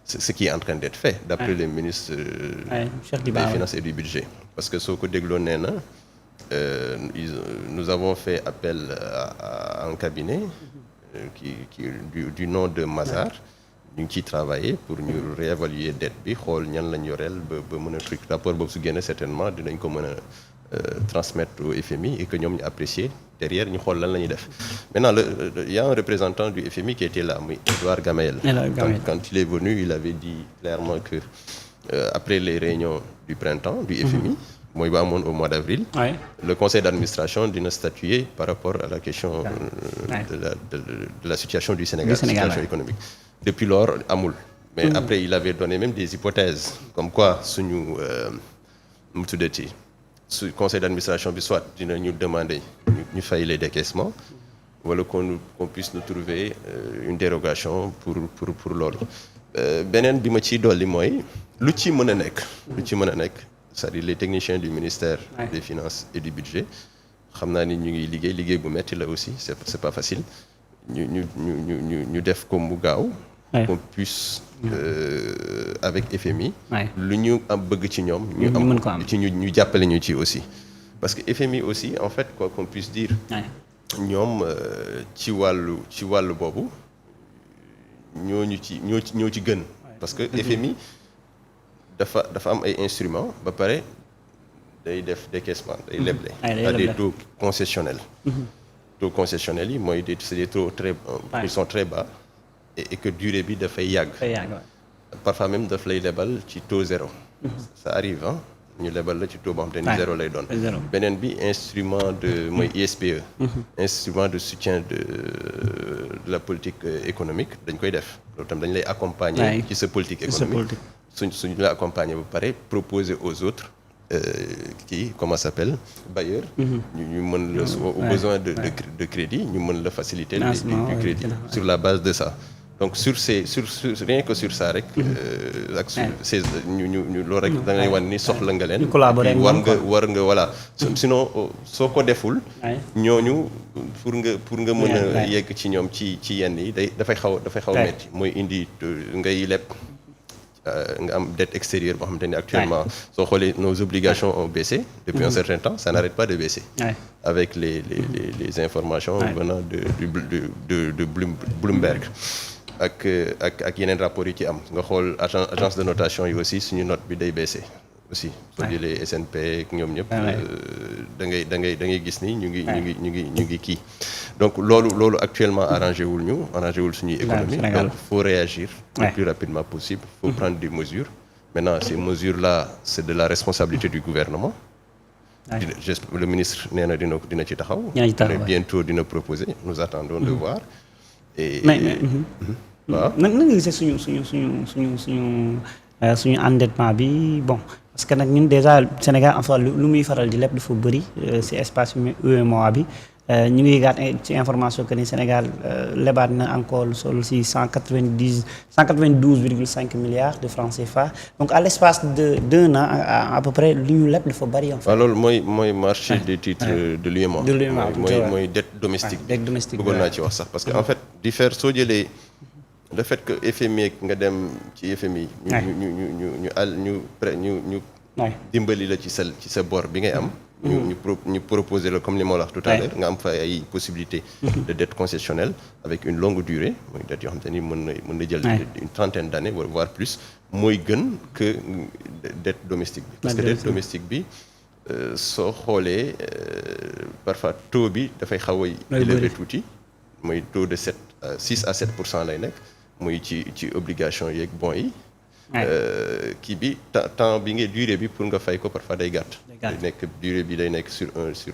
ce qui est en train d'être fait d'après les ministres des finances et du budget parce que soo ko dégloo nee na nous avons fait appel à un cabinet du nom de Mazars ñu ngi ciy travailler pour ñu réévaluer dette bi xool ñan lañ yoreel ba mën a truc rapport boobu su génne certainement dinañ ko mën a transmettre au FMI et que ñoom ñu apprécier derrière ñu xool lan la ñuy def maintenant il y a un représentant du FMI qui était là muy Edouard Gamaël quand il est venu il avait dit clairement que après les réunions du printemps du FMI mooy ba amoon au mois d'avril le conseil d'administration dina statuer par rapport à la question de la situation du Sénégal situation économique depuis lors amul mais après il avait donné même des hypothèses comme quoi suñu mu tuddati su conseil d'administration bi soit dina ñu demander ñu fay les décaissements wala qu'on puisse nous trouver une dérogation pour loolu beneen bi ma ciy dolli mooy lu ci mën a nekk c'est-à-dire les techniciens du ministère des finances et du budget xam naa ni ñu ngi liggéey bu metti la aussi c'est pas facile ñu def ko mu gaaw qu'on puisse avec FMI lu ñu am bëgg ci ñoom ñu am ci ñu jàppale ñu ci aussi parce que FMI aussi en fait quoi qu'on puisse dire ñoom ci wàllu boobu ñoo ci gën parce que FMI dafa am ay instruments ba pare day def décaissement day leble. day à des leble. taux concessionnels. taux concessionnels yi mooy c'est des taux très ils sont très bas et que durée bi dafay yàgg. parfois même daf lay lebal ci taux zéro. ça arrive ah ñu lebal la ci taux boo xam te ni zéro lay doon. beneen bi instrument de mooy ISPE. instrument de soutien de la politique économique dañ koy def loolu tam dañ lay accompagner. ci sa politique économique suñ la accompagner ba pare proposer aux autres. comment ça s'appelle bailleur ñu mën la au besoin de crédit ñu mën la faciliter du crédit sur la base de ça donc sur rien que sur ça rek ak sur ces ñu loolu rek da ngay wan ni soxla nga leen war nga voilà sinon soo ko deful ñooñu pour nga mën a yegg ci ñoom ci yenn yi dafay xaw metti mooy indi ngay leb nga am dette extérieure boo xamante ni actuellement soo xoolee nos obligations ont baissé depuis un certain temps ça n'arrête pas de baisser avec les informations venant de Bloomberg ak yeneen rapports yi ci am nga xool agence de notation yi aussi suñu note bi day baissé aussi soo jëlee SNP ak ñoom ñëpp da ngay gis ni ñu ngi kii donc loolu actuellement arrangé wul suñuy économie donc faut réagir le plus rapidement possible faut prendre des mesures maintenant ces mesures là c'est de la responsabilité du gouvernement le ministre nee na dina ci taxaw bientôt dina proposer nous attendons de voir et waaw nan nga gisee suñu endettement bi bon parce que nag ñun déjà Sénégal en fait lu muy faral di lépp dafa bëri ci espace UEMOA bi ñu ngi yëgaat ci information que ni Sénégal lebaat na encore sol ci 192,5 milliards de francs CFA donc à l'espace d'un an à peu près li ñu lépp dafa bëri en fait. waaw loolu mooy marché des titres de l'UEMOA. mooy dette domestique bi. bëggoon naa ci wax sax parce que en fait di faire soo jëlee le fait que FMI nga dem ci FMI. ñu dimbali la ci sa bor bi ngay am. ñu proposer la comme li ma la wax tout à l'heure nga am fa ay possibilités de dette concessionnelle avec une longue durée mooy dette yoo xam te ni mën na jël une trentaine d'années voire plus mooy gën que dette domestique bi parce que dette domestique bi soo xoolee parfois taux bi dafay xaw a élevé tuuti mooy taux de 6 à 7% lay nekk muy ci obligation yeeg bons yi kii bi temps bi nga durée bi pour nga fay ko parfois day gàtt day nekk durée bi day nekk sur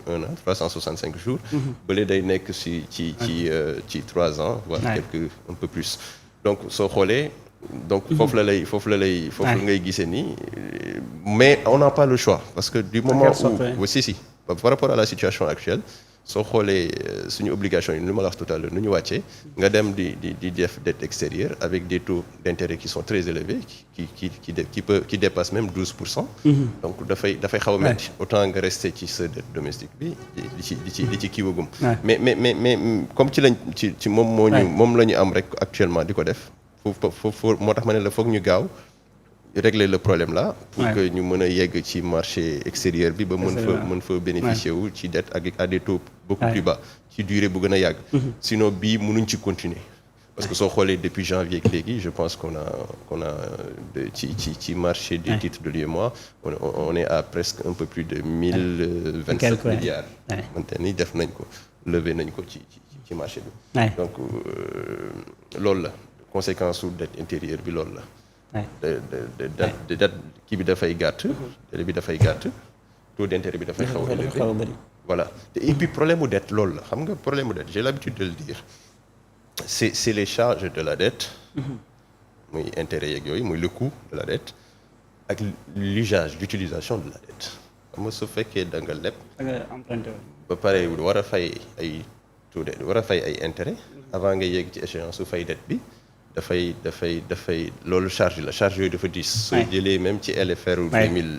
un an 365 jours bële day nekk ci 3 ans voire un peu plus donc soo xoolee donc foofu la ngay gisee nii mais on n'a pas le choix parce que du moment où si par rapport à la situation actuelle soo xoolee suñu obligation yi lu ma la wax tout à l'heure nu ñu wàccee nga dem di def dette extérieure avec des taux d'intérêt qui sont très élevés qui dépassent même 12%. donc dafay xaw a metti autant nga rester ci sa dette domestique bi di ci kiiwagum mais comme ci moom la ñu am rek actuellement di ko def foofu moo tax ma ne la foog ñu gaaw régler le problème là pour que ñu mën a yegg ci marché extérieur bi ba mën fa bénéficier wu ci dette ak à des taux beaucoup plus bas ci durée bu gën a yàgg sinon bii mënuñ ci continuer parce que soo xoolee depuis janvier ak léegi je pense qu'on a ci marché des titres de l'UEMOA on est à presque un peu plus de 1027 milliards mante ni def nañ ko lever nañ ko ci marché bi donc loolu la conséquence su dette intérieure bi loolu la de date kii bi dafay gàtt délai bi dafay gàtt taux d'intérêt bi dafay xaw a élevé voilà et puis problème mu dette loolu la xam nga problème mu dette j'ai l'habitude de le dire c'est les charges de la dette muy intérêt yeeg yooyu muy le coût de la dette ak l'utilisation de la dette xam nga su fekkee da nga leb ba pare war a fay ay taux de war a fay ay intérêt avant nga yegg ci échéance su fay dette bi dafay loolu charge yooyu dafa diis soo jëlee même ci LFR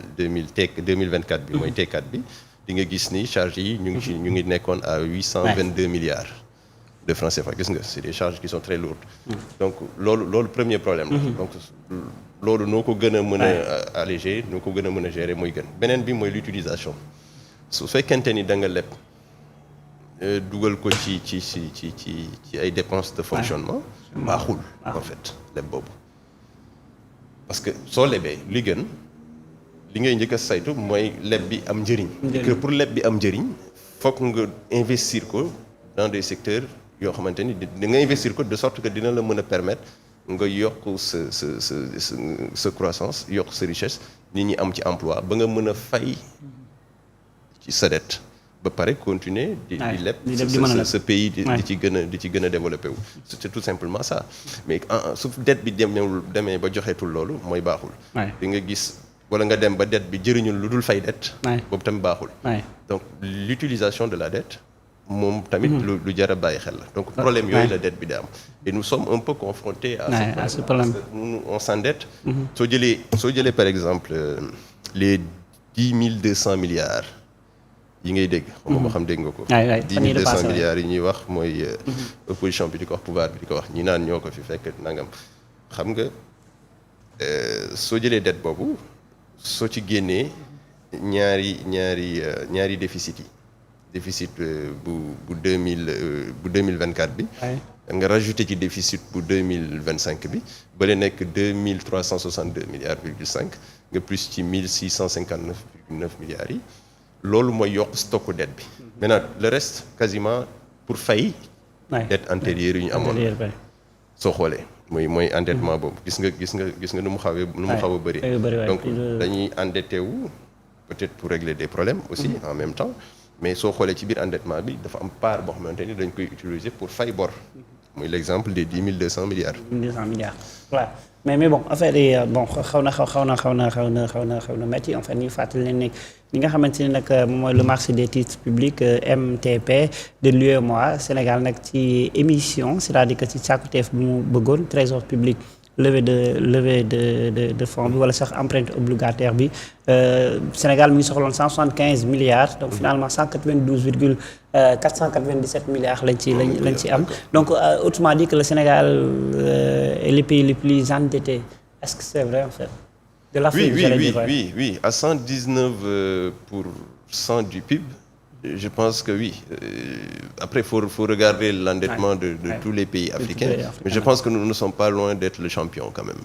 2024 bi mooy T4 bi di nga gis ni charges yi ñu ngi nekkoon à 822 milliards de francs CFA gis nga c'est des charges qui sont très lourdes donc loolu premier problème la donc loolu noo ko gën a mën a alléger noo ko gën a mën a gérer mooy gën beneen bi mooy l'utilisation su fekkente ni da nga leb dugal ko ci ay dépenses de fonctionnement baaxul en fait leb boobu parce que soo lebee li gën li ngay njëkk a saytu mooy leb bi am njëriñ. que pour leb bi am njëriñ fokk nga investir ko dans des secteurs yoo xamante ni di nga investir ko de sorte que dina la mën a permettre nga yokk sa croissance yokk sa richesse nit ñi am ci emploi ba nga mën a fay ci sa dette ba pare continuer di leb ce pays di ci gën a développé wu. C'est tout simplement ça mais su dette bi demee ba joxeetul loolu mooy baaxul. di nga gis wala nga dem ba dette bi jëriñul lu dul fay dette. boobu tamit baaxul. donc l'utilisation de la dette moom tamit lu jar a bàyyi xel la donc problème yooyu la dette bi di am et nous sommes un peu confrontés à ce problème parce que nous on s'endette. soo jëlee par exemple les 10 200 milliards yi ngay dégg. moo xam dégg nga ko. 10 200 milliards yi ñuy wax mooy. opposition bi di ko wax pouvoir bi di ko wax ñi naan ñoo ko fi fekk nangam xam nga soo jëlee dette boobu soo ci génnee ñaari déficit yi. déficit bu 2024 bi. nga rajouté ci déficit bu 2025 bi bale nekk 2362 milliards virgule 5 nga plus ci 1659,9 milliards yi loolu mooy yokk stocku dette bi. maintenant le reste quasiment pour fay. dette antérieure yi ñu amoon. soo xoolee mooy endettement boobu gis nga nu mu xaw a bëri. donc dañuy endetté wu peut-être pour régler des problèmes aussi en même temps. mais soo xoolee ci biir endettement bi dafa am part boo xamante ni dañ koy utiliser pour fay bor muy l'exemple des 10 200 milliards. 200 milliards voilà mais bon affaire yi bon xaw na métti en fait ñu fàttali leen ne li nga xamante ni nag moom mooy le marché des titres publics MTP de l'UEMOA Sénégal nag ci émission c'est-à-dire que ci càkkutéef bu mu bëggoon trésor public. levée de fonds bi wala sax empreinte obligataire bi Sénégal mi ngi soxloon 175 milliards donc finalement 497 milliards lañ ci am donc autrement dit que le Sénégal est le pays le plus endetté est-ce que c'est vrai en fait de l'Afrique oui à 119% du PIB. Je pense que oui. Après, faut regarder l'endettement de tous les pays africains. Mais je pense que nous ne sommes pas loin d'être le champion quand même.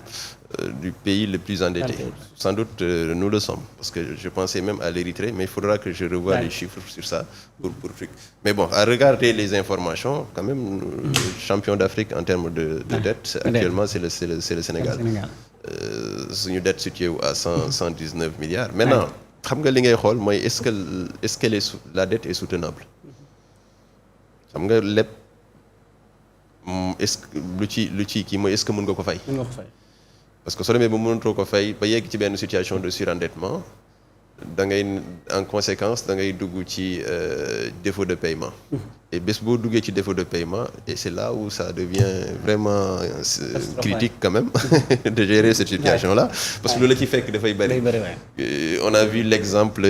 Du pays le plus endetté. Sans doute, nous le sommes. Parce que je pensais même à l'Érythrée, mais il faudra que je revoie les chiffres sur ça. Mais bon, à regarder les informations, quand même, le champion d'Afrique en termes de dette, actuellement, c'est le Sénégal. C'est une dette située à 119 milliards. Maintenant, xam nga li ngay xool mooy est-ce que la dette est soutenable xam nga lépp est-ce que lu ci kii mooy est-ce que mën nga ko fay. parce que soo demee ba mënatoo ko fay ba yegg ci benn situation de surendettement da ngay en conséquence da ngay dugg ci défaut de paiement. et bés boo duggee ci défaut de paiement et c'est là où ça devient vraiment critique quand même de gérer cette situation-là parce que loolu la ci fekk dafay bëri. On a vu l'exemple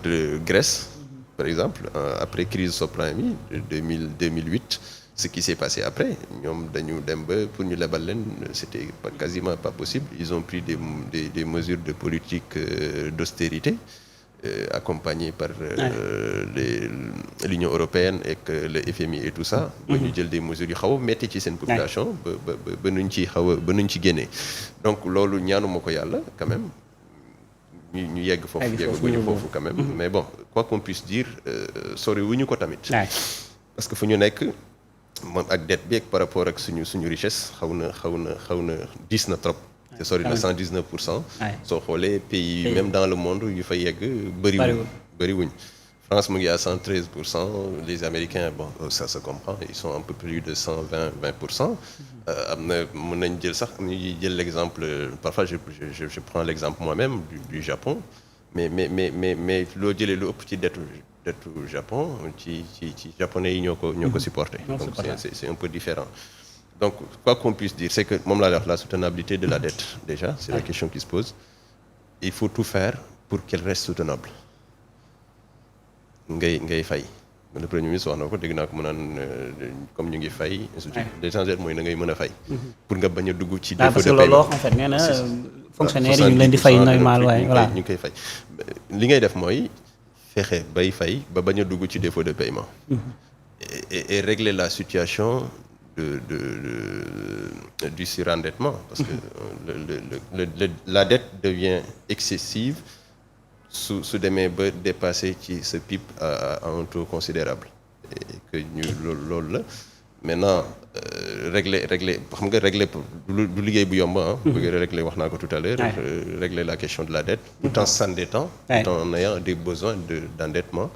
de Grèce par exemple après crise subprime yi 2008 ce qui s'est passé après ñoom dañu dem ba pour ñu lebal leen c'était quasiment pas possible ils ont pris des mesures de politique d'austérité accompagnées par l'Union européenne et que le FMI et tout ça ba ñu jël des mesures yu xaw a metti ci seen population ba nuñ ci génnee donc loolu ñaanuma ko yàlla quand même ñu yegg foofu yegguñu foofu quand même mais bon quoi qu'on puisse dire sori wuñu ko tamit parce que fu ñu nekk moom ak dette bi ak par rapport ak suñu richesse xaw na diis na trop te sori na 119%. soo xoolee pays même dans le monde yu fa yegg bëriwuñ France mu ngi à 113%, les Américains bon ça se comprend ils sont un peu plus de 120%. am na mën nañ jël sax ñuy jël l'exemple parfois je prends l'exemple moi-même du Japon mais loo jëlee lu ëpp ci dettu Japon ci japonais yi ñoo ko supporté donc c'est un peu différent donc quoi qu'on puisse dire c'est que moom laa wax la soutenabilité de la dette déjà c'est la question qui se pose il faut tout faire pour qu'elle reste soutenable ngay fay le premier ministre wax na ko dégg naa ko mu naan comme ñu ngi fay l'essentiel mooy na ngay mën a fay pour nga bañ a dugg ci défaut de paiement en fait nee na fonctionnaire yi ñu leen di fay normal waaye voilà ñu ngi koy fay li ngay def mooy fexe bay fay ba bañ a dugg ci défaut de paiement et régler la situation du surendettement, parce que la dette devient excessive su demee ba dépasser ci ce PIB à un taux considérable et que ñu loolu la maintenant régler xam nga régler du liggéey bu yomb ah. bëgg régler wax naa ko tout à l'heure régler la question de la dette tout en s'endettant tout en ayant des besoins d'endettement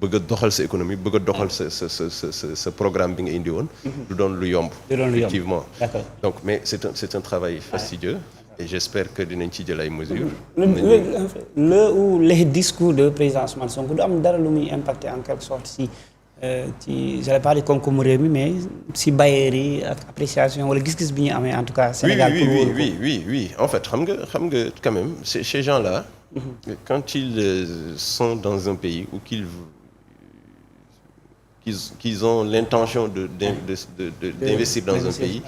bëgg a doxal sa économie bëgg a doxal sa programme bi nga indi woon du doon lu yomb effectivement donc mais c'est un travail fastidieux et j'espère que dinañ ci jël ay mesures ou les discours de président Ousmane Sonko du am dara lu muy impacter en quelque sorte si j'allais pas dire koom-koomu réew mi mais si bailleurs yi ak appréciation wala gis-gis bi ñu amee en tout cas Sénégal oui en fait xam nga quand même ces gens-là quand ils sont dans un pays où qu'ils ont l'intention d'investir dans un pays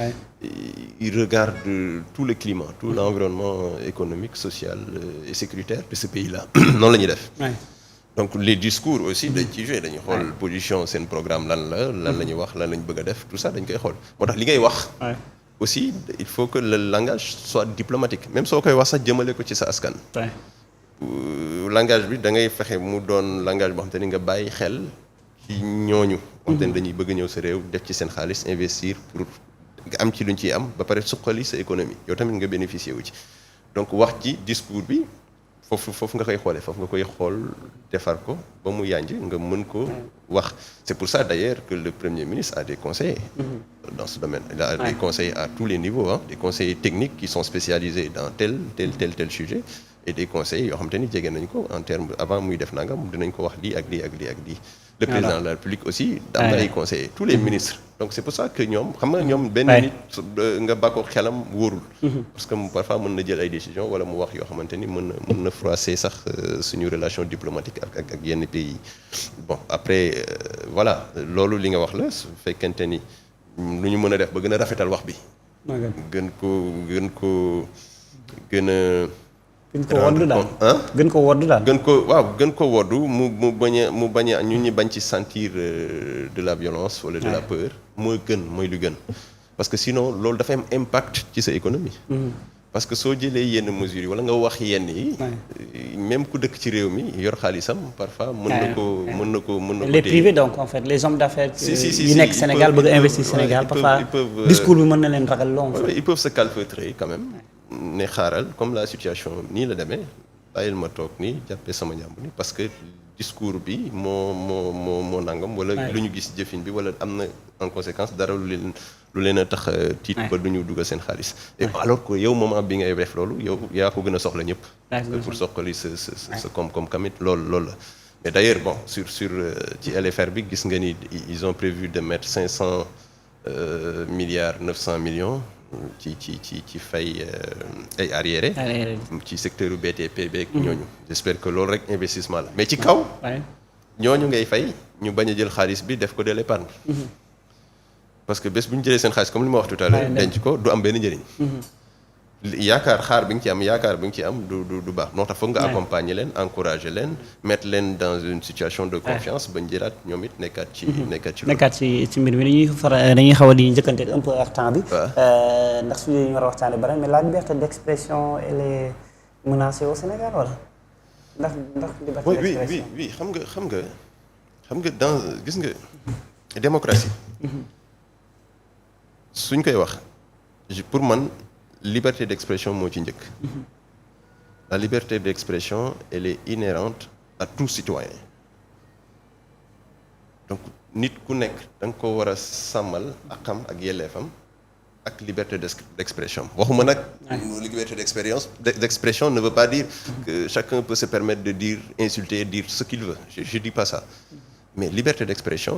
ils regardent tout le climat tout l'environnement économique social et sécuritaire de ce pays-là noonu la ñuy def donc les discours aussi dañ ciy joué dañuy xool position seen programme lan la ñuy wax lan la ñu bëgg a def tout ça dañ koy xool moo tax li ngay wax aussi il faut que le langage soit diplomatique même soo koy wax sax jëmale ko ci sa askan langage bi da ngay fexe mu doon langage boo xam te ni nga bàyyi xel ci ñooñu xam te ni dañuy bëgg ñëw sa réew def ci seen xaalis investir pour nga am ci luñ ciy am ba pare suqali sa économie yow tamit nga bénéficier wu ci donc wax ci discours bi foofu nga koy xoolee foofu nga koy xool defar ko ba mu yànj nga mën ko wax c'est pour ça d'ailleurs que le Premier ministre a des conseillers dans ce domaine il a des conseillers à tous les niveaux des conseillers techniques qui sont spécialisés dans tel sujet et des conseillers yoo xam te ni jege nañ ko en termes avant muy def nangam dinañ ko wax lii ak lii ak lii ak lii le président de la République aussi am na ay conseillers tous les ministres donc c'est pour ça que ñoom xam nga ñoom benn nit nga bàkkoo xelam wóorul parce que parfois mën na jël ay décisions wala mu wax yoo xamante ni mën na froisser sax suñu relation diplomatique ak yenn pays bon après voilà loolu li nga wax la su fekkente ni lu ñu mën a def ba gën a rafetal wax bi gën ko gën ko woddu mu bañ a ñun ñi bañ ci sentir de la violence wala de la peur mooy lu gën parce que sinon loolu dafa am impact ci sa économie parce que soo jëlee yenn mesures yi wala nga wax yenn yi même ku dëkk ci réew mi yor xaalisam parfois mën na ko les privés donc en fait les hommes d'affaires yi nekk Sénégal bëgg a investir Sénégal parfois discours bi mën na leen ragal long ils peuvent se calfeutrer quand même ne xaaral comme la situation nii la demee bàyyil ma toog nii jàppee sama njàmbur nii parce que discours bi moo nangam wala lu ñu gis jëfin bi wala am na en conséquence dara lu leen a tax tiit ba du ñu dugal seen xaalis et alors que yow moment bi ngay def loolu yow yaa ko gën a soxla ñëpp pour soqali sa koom-koom kamit loolu la mais d'ailleurs bon sur ci LFR bi gis nga ni ils ont prévu de mettre 500 milliards 900 millions ci fay ay arriéré ci secteur u BTP beeg ñooñu j'espère que loolu rek investissement la mais ci kaw ñooñu ngay fay ñu bañ a jël xaalis bi def ko de l'épargne parce que bés bu ñu jëlee seen xaalis comme li ma wax tout à l'heure denc ko du am benn njëriñ xaar bi nga ci am du baax moo tax foog nga accompagner leen encourager leen mettre leen dans une situation de confiance bañ jëlaat ñoom it nekkaat ci mbir mi dañuy xaw a di njëkkante un peu ak temps bi ndax suñu ñu war a waxtaane bare mais la liberté d'expression elle est menacée au Sénégal wala ndax liberté d'expression oui xam nga dans gis nga démocratie suñ koy wax pour man liberté d'expression moo ci njëkk la liberté d'expression elle est inhérente à tout citoyen donc nit ku nekk da nga ko war a sàmmal akam ak yelleefam ak liberté d'expression waxuma nag liberté d'expression ne veut pas dire que chacun peut se permettre de dire insulter dire ce qu'il veut je dis pas ça mais liberté d'expression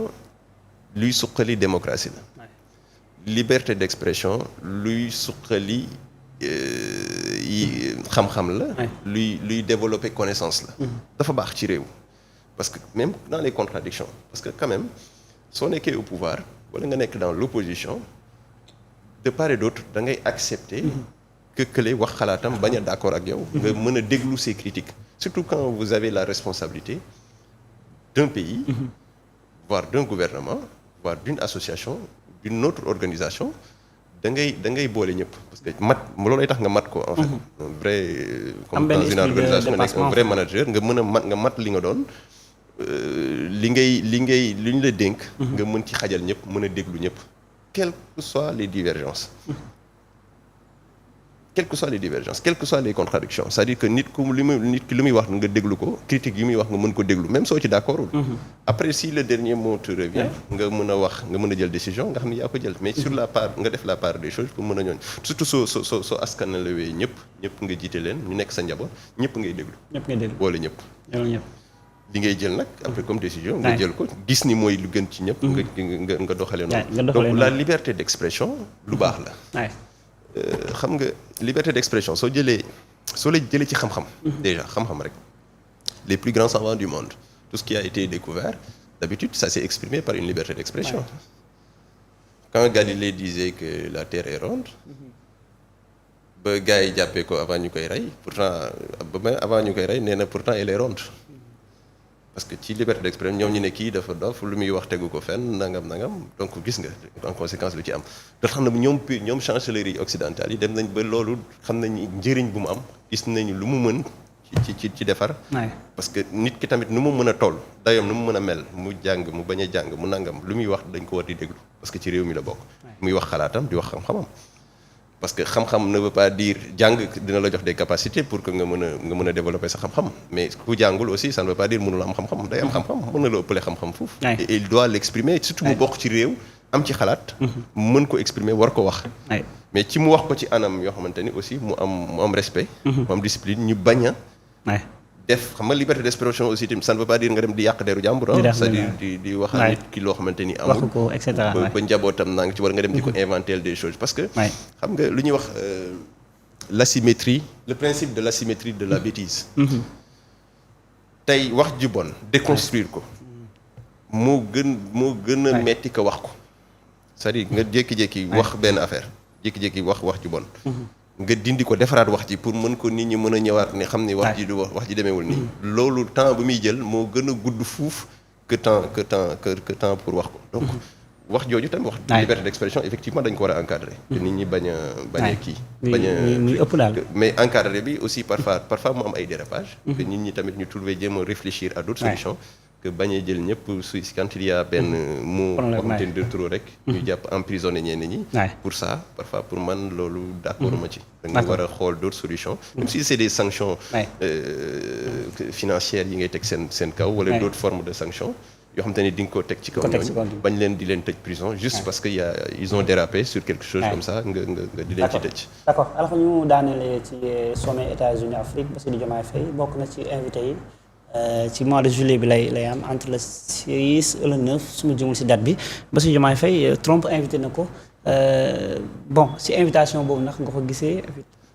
luy suqali démocratie la liberté d'expression luy suqali xam-xam la luy développer connaissance la dafa baax ci réew parce que même dans les contradictions parce que quand même soo nekkee au pouvoir wala nga nekk dans l'opposition de part et d'autre da ngay accepter que kële wax xalaatam bañ a d'accord ak yow nga mën a déglu ses critiques surtout quand vous avez la responsabilité d'un pays voire d'un gouvernement voire d'une association d'une autre organisation da ngay boole ñëpp parce que mat loolay tax nga mat ko en fait. Un vrai comme dans une organisation nga nekk un vrai manager nga mën a mat nga mat li nga doon li ñu la dénk. nga mën ci xajal ñëpp mën a déglu ñëpp quelles que soient les divergences. quelles que soient les divergences quelles que soient les contradictions c'est-à-dire que nit ki li muy wax nga déglu ko critique yi muy wax nga mën ko déglu même soo ci d'accordul après si le dernier mot te revient nga mën a wax nga mën a jël décision nga xam ne yaa ko jël mais sur la part nga def la part des choses pour mën a ñooñ surtout soo askanalewee ñëpp nga jiite leen ñu nekk sa njaboot ñëpp ngay déglu boole ñëpp li ngay jël nag après comme décision nga jël ko gis ni mooy lu gën ci ñëpp nga doxale noonu donc la liberté d'expression lu baax la xam nga liberté d'expression soo la jëlee ci xam-xam déjà xam-xam rek les plus grands savants du monde tout ce qui a été découvert d'habitude ça s'est exprimé par une liberté d'expression quand Galilée disait que la Terre est ronde ba gars yi jàppee ko avant ñu koy rey pourtant avant ñu koy rey nee na pourtant elle est ronde parce que ci liberté d'expression ñoom ñu ne kii dafa dof lu muy wax tegu ko fenn nangam donc gis nga en conséquence lu ci am te xam ne ñoom chancellerie occidentale yi dem nañ ba loolu xam nañ njëriñ bu mu am gis nañu lu mu mën ci defar parce que nit ki tamit nu mu mën a toll dayoom nu mu mën a mel mu jàng mu bañ a jàng mu nangam lu muy wax dañ ko war di déglu parce que ci réew mi la bokk muy wax xalaatam di wax xam-xamam parce que xam-xam ne veut pas dire jàng dina la jox des capacités pour que nga mën a développer sa xam-xam mais ku jàngul aussi ça ne veut pas dire mënul am xam-xam day am xam-xam mën na la ëppale xam-xam foofu et il doit l'exprimer surtout mu bokk ci réew am ci xalaat mën ko exprimer war ko wax mais ci mu wax ko ci anam yoo xamante ni aussi mu am respect mu am discipline ñu bañ a def xam nga liberté d'expression aussi tamit ça ne veut pas dire nga dem di yàq deru jàmbur c'est-à-dire di wax a nit ki loo xamante ni amul ba njabootam naa nga ci war nga dem di ko inventer des choses parce que xam nga lu ñuy wax l'asymétrie le principe de l'asymétrie de la bêtise tey wax ju bon déconstruire ko moo gën a metti ko wax ko c'est-à-dire nga jékki-jékki wax benn affaire jékki-jékki wax ju bon nga dindi ko defaraat wax ji pour mën ko nit ñi mën a ñëwaat ni xam ni wax ji demeewul nii loolu temps bu muy jël moo gën a gudd fuuf que temps pour wax ko donc wax jooju tamit wax liberté d'expression effectivement dañ ko war a encadrer te nit ñi bañ a kii muy ëpp daal mais encadrer bi aussi parfois mu am ay dérapages que nit ñi tamit ñu trouver jéem a réfléchir à d'autres solutions que bañ a jël ñëpp su quand il y a benn mot xamante ni de trop rek ñu jàpp emprisonné ñenn ñi pour ça parfois pour man loolu d'accord ma ci da nga war a xool d'autres solutions même si c'est des sanctions financières yi ngay teg seen kaw wala d'autres formes de sanctions yoo xamante ni di nga ko teg ci kaw ñooñu bañ leen di leen tëj prison juste parce que ils ont dérapé sur quelque chose comme ça nga di leen ci tëj d'accord alors ñu daanelee ci sommet États-Unis Afrique Bassirou Diomaye Faye bokk na ci invité yi ci mois de juillet bi lay am entre le 6 et le 9 su ma jëmul si date bi Bassirou Diomaye Faye Trump invité na ko bon si invitation boobu nag nga ko gisee.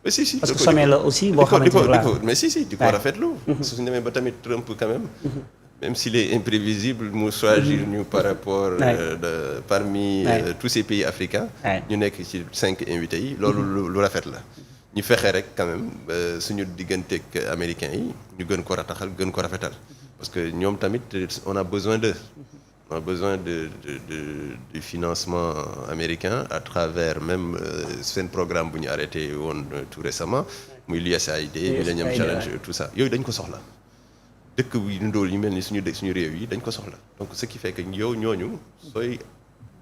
mais si parce que sommet la aussi boo xamante ne mais si di ko rafetlu. suñu demee ba tamit Trump quand même. même s'il est imprévisible mu choisir ñu par rapport parmi tous ces pays africains. ñu nekk ci 5 invités yi loolu lu rafet la. ñu fexe rek quand même suñu digganteeg américains yi ñu gën ko rataxal gën ko rafetal parce que ñoom tamit on a besoin du financement américain à travers même seen programme bu ñu arrêté woon tout récemment muy l'USAID Millennium Challenge tout ça yooyu dañ ko soxla dëkk yu ndóol yu mel ni suñu réew yi dañ ko soxla donc ce qui fait que yow ñooñu sooy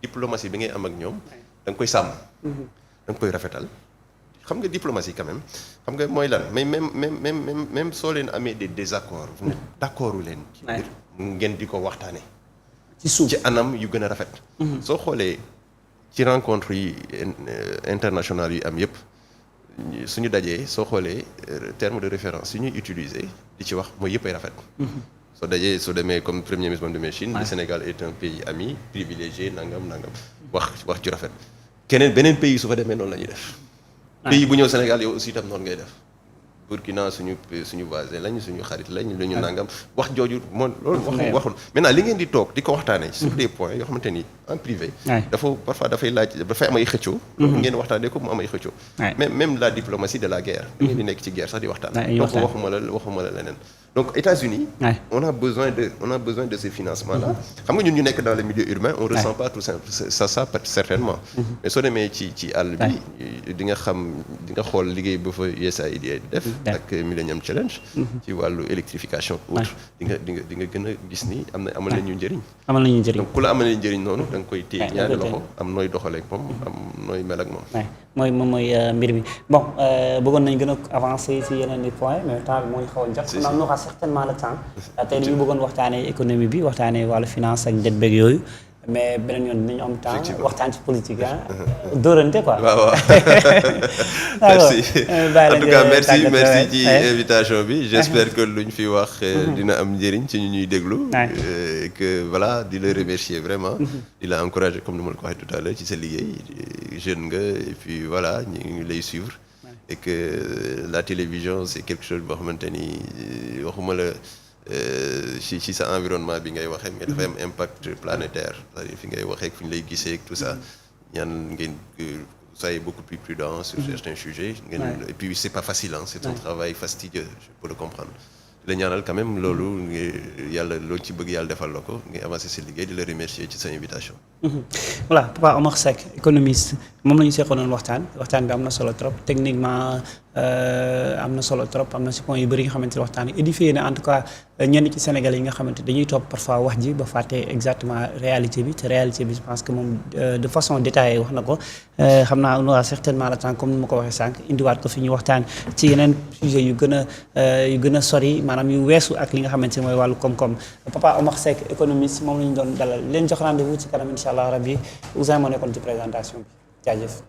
diplomatie bi ngay am ak ñoom da nga koy sàmm da nga koy rafetal xam nga diplomatie quand même xam nga mooy lan mais même soo leen amee des désaccords vous n'êtes d'accord leen ci biir ngeen di ko waxtaane ci suuf ci anam yu gën a rafet soo xoolee ci rencontre yi internationales yu am yépp suñu dajee soo xoolee terme de référence yu ñuy utiliser di ci wax mooy yëpp ay rafet soo dajee soo demee comme premier ministre de Chine le Sénégal est un pays ami privilégié nangam wax ci rafet keneen beneen pays su fa demee noonu la ñuy def pays bu ñëw Sénégal yow aussi itam noonu ngay def Burkina suñu voisin lañ suñu xarit lañ lu ñu nangam wax jooju moom loolu waxul maintenant li ngeen di toog di ko waxtaanee sur des points yoo xamante ni en privé parfois dafay laaj dafay am ay xëccoo ngeen waxtaanee ko mu am ay xëccoo même la diplomatie de la guerre da ngeen di nekk ci guerre sax di waxtaan donc waxuma la leneen donc États-Unis Ouais. on a besoin de ces financements-là xam nga ñun ñu nekk dans le milieu urbain on ressent pas tout ça certainement mais soo demee ci àll bi di nga xool liggéey ba fa USAID def ak Millennium Challenge ci wàllu électrification autre di nga gën a gis ni amal nañu njëriñ donc ku la amalee njëriñ noonu da nga koy téye ñaari loxo am nooy doxaleeg moom am nooy mel ak moom mooy mbir mi bon bëggoon nañ gën a avancer ci yeneen i points mais temps bi moo ñu xaw a jot on aura certainement le temps tey dañu bëggoon waxtaanee économie bi waxtaanee wàllu finance ak dette beeg yooyu mais beneen yoon dinañu am temps waxtaan ci politique dóorante quoi. waaw merci en tout cas merci ci invitation bi j'espère que luñ fi wax dina am njëriñ ci ñu ñuy déglu et que voilà di la remercier vraiment di la encourager comme ni ma la ko waxee tout à l'heure ci sa liggéey jeune nga et puis voilà ñu ngi lay suivre et que la télévision c'est quelque chose boo xamante ni waxuma la ci sa environnement bi ngay waxee mais dafay am impact planétaire c'est-à-dire fi ngay waxee fi ñu lay gisee tout ça ñaan ngeen soyez beaucoup plus prudent sur certains sujets et puis c'est pas facile c'est un travail fastidieux je peux le comprendre la ñaanal quand même loolu yàlla loolu ci bëgg yàlla defal la ko ngay avancer sa liggéey di la remercier ci sa invitation. voilà Papa Omar Seck économiste moom la ñu seqoon waxtaan bi am na solo trop techniquement am na solo trop am na si point yu bëri nga xamante ne waxtaan édifié na en tout cas ñenn ci Sénégalais yi nga xamante dañuy topp parfois wax ji ba fàtte exactement réalité bi te réalité bi je pense que moom de façon détaillée wax na ko xam naa on aura certainement le temps comme ni ma ko waxee sànq indiwaat ko fi ñu waxtaan ci yeneen sujet yu gën a sori maanaam yu weesu ak li nga xamante ne mooy wàllu koom-koom Papa Omar Seck économiste moom la ñu doon dalal leen jox rendez-vous ci kanam incha allah rabbi Ousmane moo nekkoon ci présentation bi jaajëf.